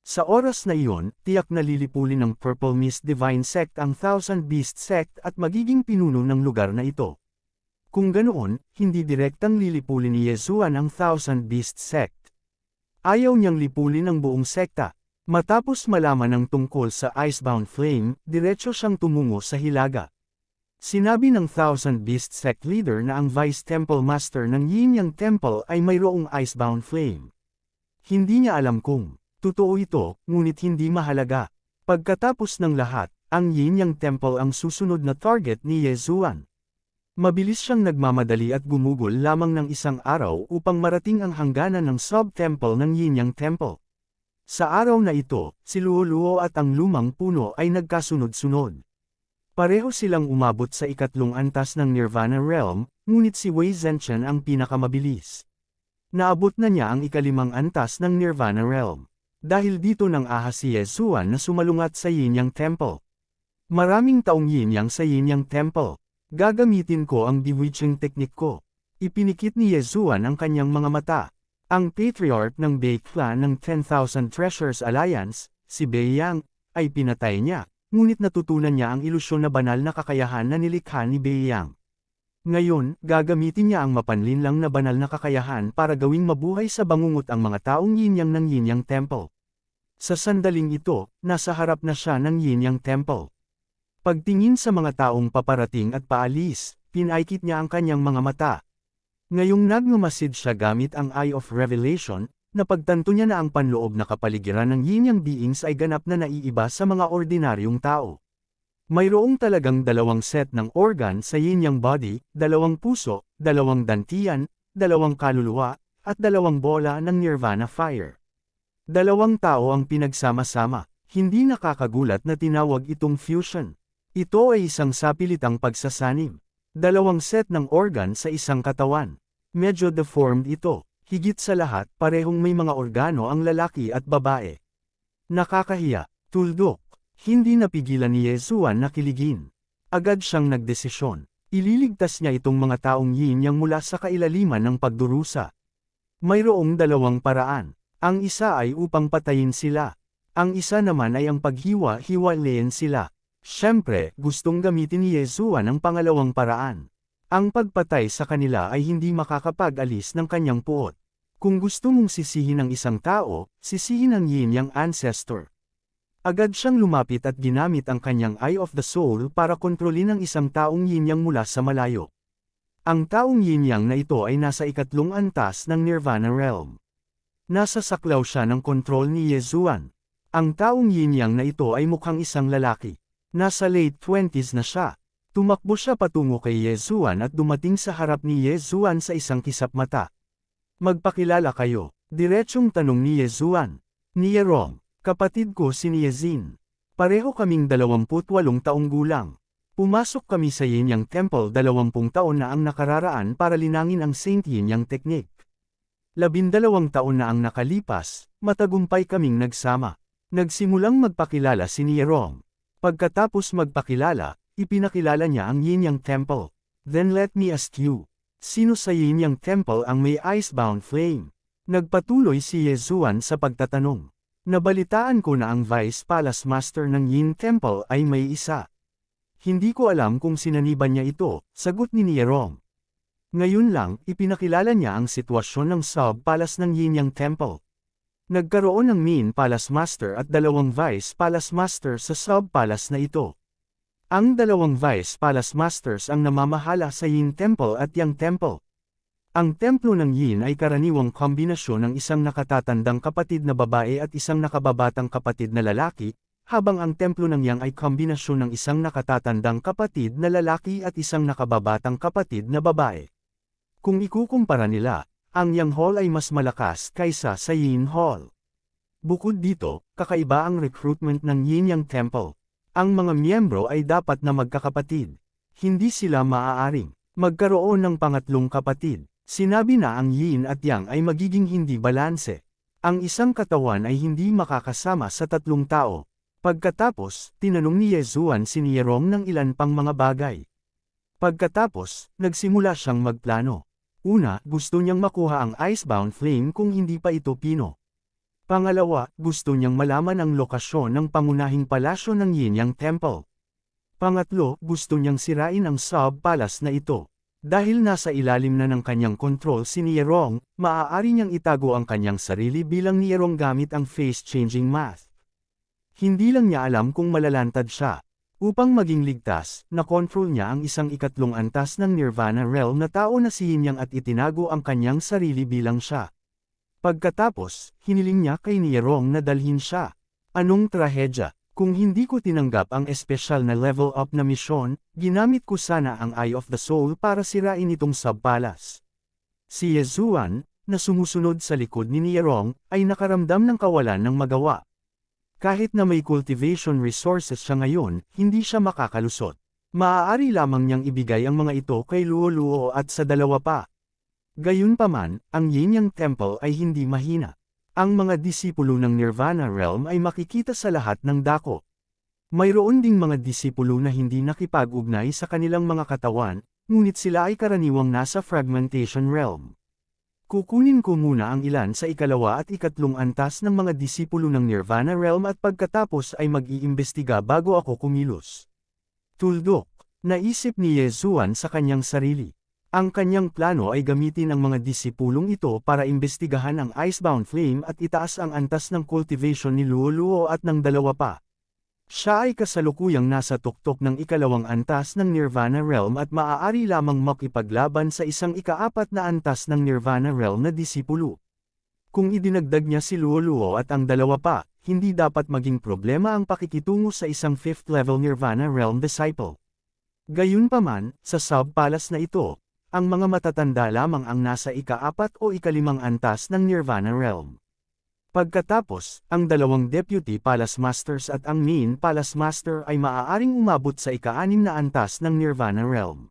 Sa oras na iyon, tiyak na lilipulin ng Purple Mist Divine Sect ang Thousand Beast Sect at magiging pinuno ng lugar na ito. Kung ganoon, hindi direktang lilipulin ni Yezuan ang Thousand Beast Sect. Ayaw niyang lipulin ang buong sekta. Matapos malaman ng tungkol sa Icebound Flame, diretso siyang tumungo sa Hilaga. Sinabi ng Thousand Beast Sect Leader na ang Vice Temple Master ng Yinyang Temple ay mayroong Icebound Flame. Hindi niya alam kung totoo ito, ngunit hindi mahalaga. Pagkatapos ng lahat, ang Yinyang Temple ang susunod na target ni Yezuan. Mabilis siyang nagmamadali at gumugol lamang ng isang araw upang marating ang hangganan ng sub-temple ng Yinyang Temple. Sa araw na ito, si Luo-Luo at ang lumang puno ay nagkasunod-sunod. Pareho silang umabot sa ikatlong antas ng Nirvana Realm, ngunit si Wei Zhenchen ang pinakamabilis. Naabot na niya ang ikalimang antas ng Nirvana Realm. Dahil dito nang ahas si Yezuan na sumalungat sa Yinyang Temple. Maraming taong Yinyang sa Yinyang Temple. Gagamitin ko ang bewitching technique ko. Ipinikit ni Yezuan ang kanyang mga mata. Ang patriarch ng Bei Clan ng 10,000 Treasures Alliance, si Bei Yang, ay pinatay niya. Ngunit natutunan niya ang ilusyon na banal na kakayahan na nilikha ni Bei Yang. Ngayon, gagamitin niya ang mapanlinlang na banal na kakayahan para gawing mabuhay sa bangungot ang mga taong Yinyang ng Yinyang Temple. Sa sandaling ito, nasa harap na siya ng Yinyang Temple. Pagtingin sa mga taong paparating at paalis, pinaikit niya ang kanyang mga mata. Ngayong nagmamasid siya gamit ang Eye of Revelation, napagtanto niya na ang panloob na kapaligiran ng Yinyang beings ay ganap na naiiba sa mga ordinaryong tao. Mayroong talagang dalawang set ng organ sa Yinyang body, dalawang puso, dalawang dantian, dalawang kaluluwa, at dalawang bola ng Nirvana fire. Dalawang tao ang pinagsama-sama, hindi nakakagulat na tinawag itong fusion. Ito ay isang sapilitang pagsasanib. Dalawang set ng organ sa isang katawan. Medyo deformed ito. Higit sa lahat, parehong may mga organo ang lalaki at babae. Nakakahiya, tuldok. Hindi napigilan ni Yezuan na kiligin. Agad siyang nagdesisyon. Ililigtas niya itong mga taong yin yang mula sa kailaliman ng pagdurusa. Mayroong dalawang paraan. Ang isa ay upang patayin sila. Ang isa naman ay ang paghiwa-hiwalayin sila. Siyempre, gustong gamitin ni Yesuan ang pangalawang paraan. Ang pagpatay sa kanila ay hindi makakapag-alis ng kanyang puot. Kung gusto mong sisihin ang isang tao, sisihin ang yin yang ancestor. Agad siyang lumapit at ginamit ang kanyang Eye of the Soul para kontrolin ang isang taong yin-yang mula sa malayo. Ang taong yin-yang na ito ay nasa ikatlong antas ng Nirvana Realm. Nasa saklaw siya ng kontrol ni Yesuan. Ang taong yin-yang na ito ay mukhang isang lalaki. Nasa late 20s na siya. Tumakbo siya patungo kay Yesuan at dumating sa harap ni Yesuan sa isang kisap mata. Magpakilala kayo. Diretsong tanong ni Yesuan. Ni Yerong. Kapatid ko si Niezin. Pareho kaming 28 taong gulang. Pumasok kami sa Yin-Yang Temple 20 taon na ang nakararaan para linangin ang Saint Yin-Yang Technique. 12 taon na ang nakalipas, matagumpay kaming nagsama. Nagsimulang magpakilala si Nierong. Pagkatapos magpakilala, ipinakilala niya ang Yin-Yang Temple. Then let me ask you, sino sa Yin-Yang Temple ang may icebound flame? Nagpatuloy si Yesuan sa pagtatanong. Nabalitaan ko na ang Vice Palace Master ng Yin Temple ay may isa. Hindi ko alam kung sinaniban niya ito, sagot ni Nierong. Ngayon lang, ipinakilala niya ang sitwasyon ng Sub-Palace ng Yin-Yang Temple. Nagkaroon ng Main Palace Master at dalawang Vice Palace Master sa Sub-Palace na ito. Ang dalawang Vice Palace Masters ang namamahala sa Yin Temple at Yang Temple. Ang templo ng Yin ay karaniwang kombinasyon ng isang nakatatandang kapatid na babae at isang nakababatang kapatid na lalaki, habang ang templo ng Yang ay kombinasyon ng isang nakatatandang kapatid na lalaki at isang nakababatang kapatid na babae. Kung ikukumpara nila, ang Yang Hall ay mas malakas kaysa sa Yin Hall. Bukod dito, kakaiba ang recruitment ng Yin Yang Temple. Ang mga miyembro ay dapat na magkakapatid. Hindi sila maaaring magkaroon ng pangatlong kapatid. Sinabi na ang Yin at Yang ay magiging hindi balanse. Ang isang katawan ay hindi makakasama sa tatlong tao. Pagkatapos, tinanong ni Yesuan si Nierong ng ilan pang mga bagay. Pagkatapos, nagsimula siyang magplano. Una, gusto niyang makuha ang icebound flame kung hindi pa ito pino. Pangalawa, gusto niyang malaman ang lokasyon ng pangunahing palasyo ng Yin-Yang Temple. Pangatlo, gusto niyang sirain ang Sub-Palace na ito. Dahil nasa ilalim na ng kanyang kontrol si Nierong, maaari niyang itago ang kanyang sarili bilang Nierong gamit ang face-changing math. Hindi lang niya alam kung malalantad siya. Upang maging ligtas, nakontrol niya ang isang ikatlong antas ng Nirvana Realm na tao na si Yin Yang at itinago ang kanyang sarili bilang siya. Pagkatapos, hiniling niya kay Nierong na dalhin siya. Anong trahedya? Kung hindi ko tinanggap ang espesyal na level up na misyon, ginamit ko sana ang Eye of the Soul para sirain itong Sub-Palace. Si Yesuan, na sumusunod sa likod ni Nierong, ay nakaramdam ng kawalan ng magawa. Kahit na may cultivation resources siya ngayon, hindi siya makakalusot. Maaari lamang niyang ibigay ang mga ito kay Luo-Luo at sa dalawa pa. Gayunpaman, ang Yin-Yang Temple ay hindi mahina. Ang mga disipulo ng Nirvana Realm ay makikita sa lahat ng dako. Mayroon ding mga disipulo na hindi nakipag-ugnay sa kanilang mga katawan, ngunit sila ay karaniwang nasa Fragmentation Realm. Kukunin ko muna ang ilan sa ikalawa at ikatlong antas ng mga disipulo ng Nirvana Realm at pagkatapos ay mag-iimbestiga bago ako kumilos. Tuldok, naisip ni Yesuan sa kanyang sarili. Ang kanyang plano ay gamitin ang mga disipulong ito para imbestigahan ang Icebound Flame at itaas ang antas ng cultivation ni Luo-Luo at ng dalawa pa. Siya ay kasalukuyang nasa tuktok ng ikalawang antas ng Nirvana Realm at maaari lamang makipaglaban sa isang ikaapat na antas ng Nirvana Realm na disipulo. Kung idinagdag niya si Luo-Luo at ang dalawa pa, hindi dapat maging problema ang pakikitungo sa isang 5th level Nirvana Realm disciple. Gayunpaman, sa Sub-Palace na ito, ang mga matatanda lamang ang nasa ika-4 o ika-5 antas ng Nirvana Realm. Pagkatapos, ang dalawang Deputy Palace Masters at ang Main Palace Master ay maaaring umabot sa ika-6 na antas ng Nirvana Realm.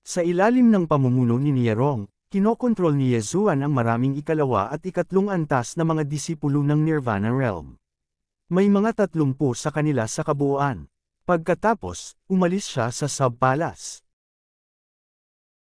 Sa ilalim ng pamumuno ni Nierong, kinokontrol ni Yesuan ang maraming ikalawa at ikatlong antas na mga disipulo ng Nirvana Realm. May mga 30 sa kanila sa kabuuan. Pagkatapos, umalis siya sa Sub-Palace.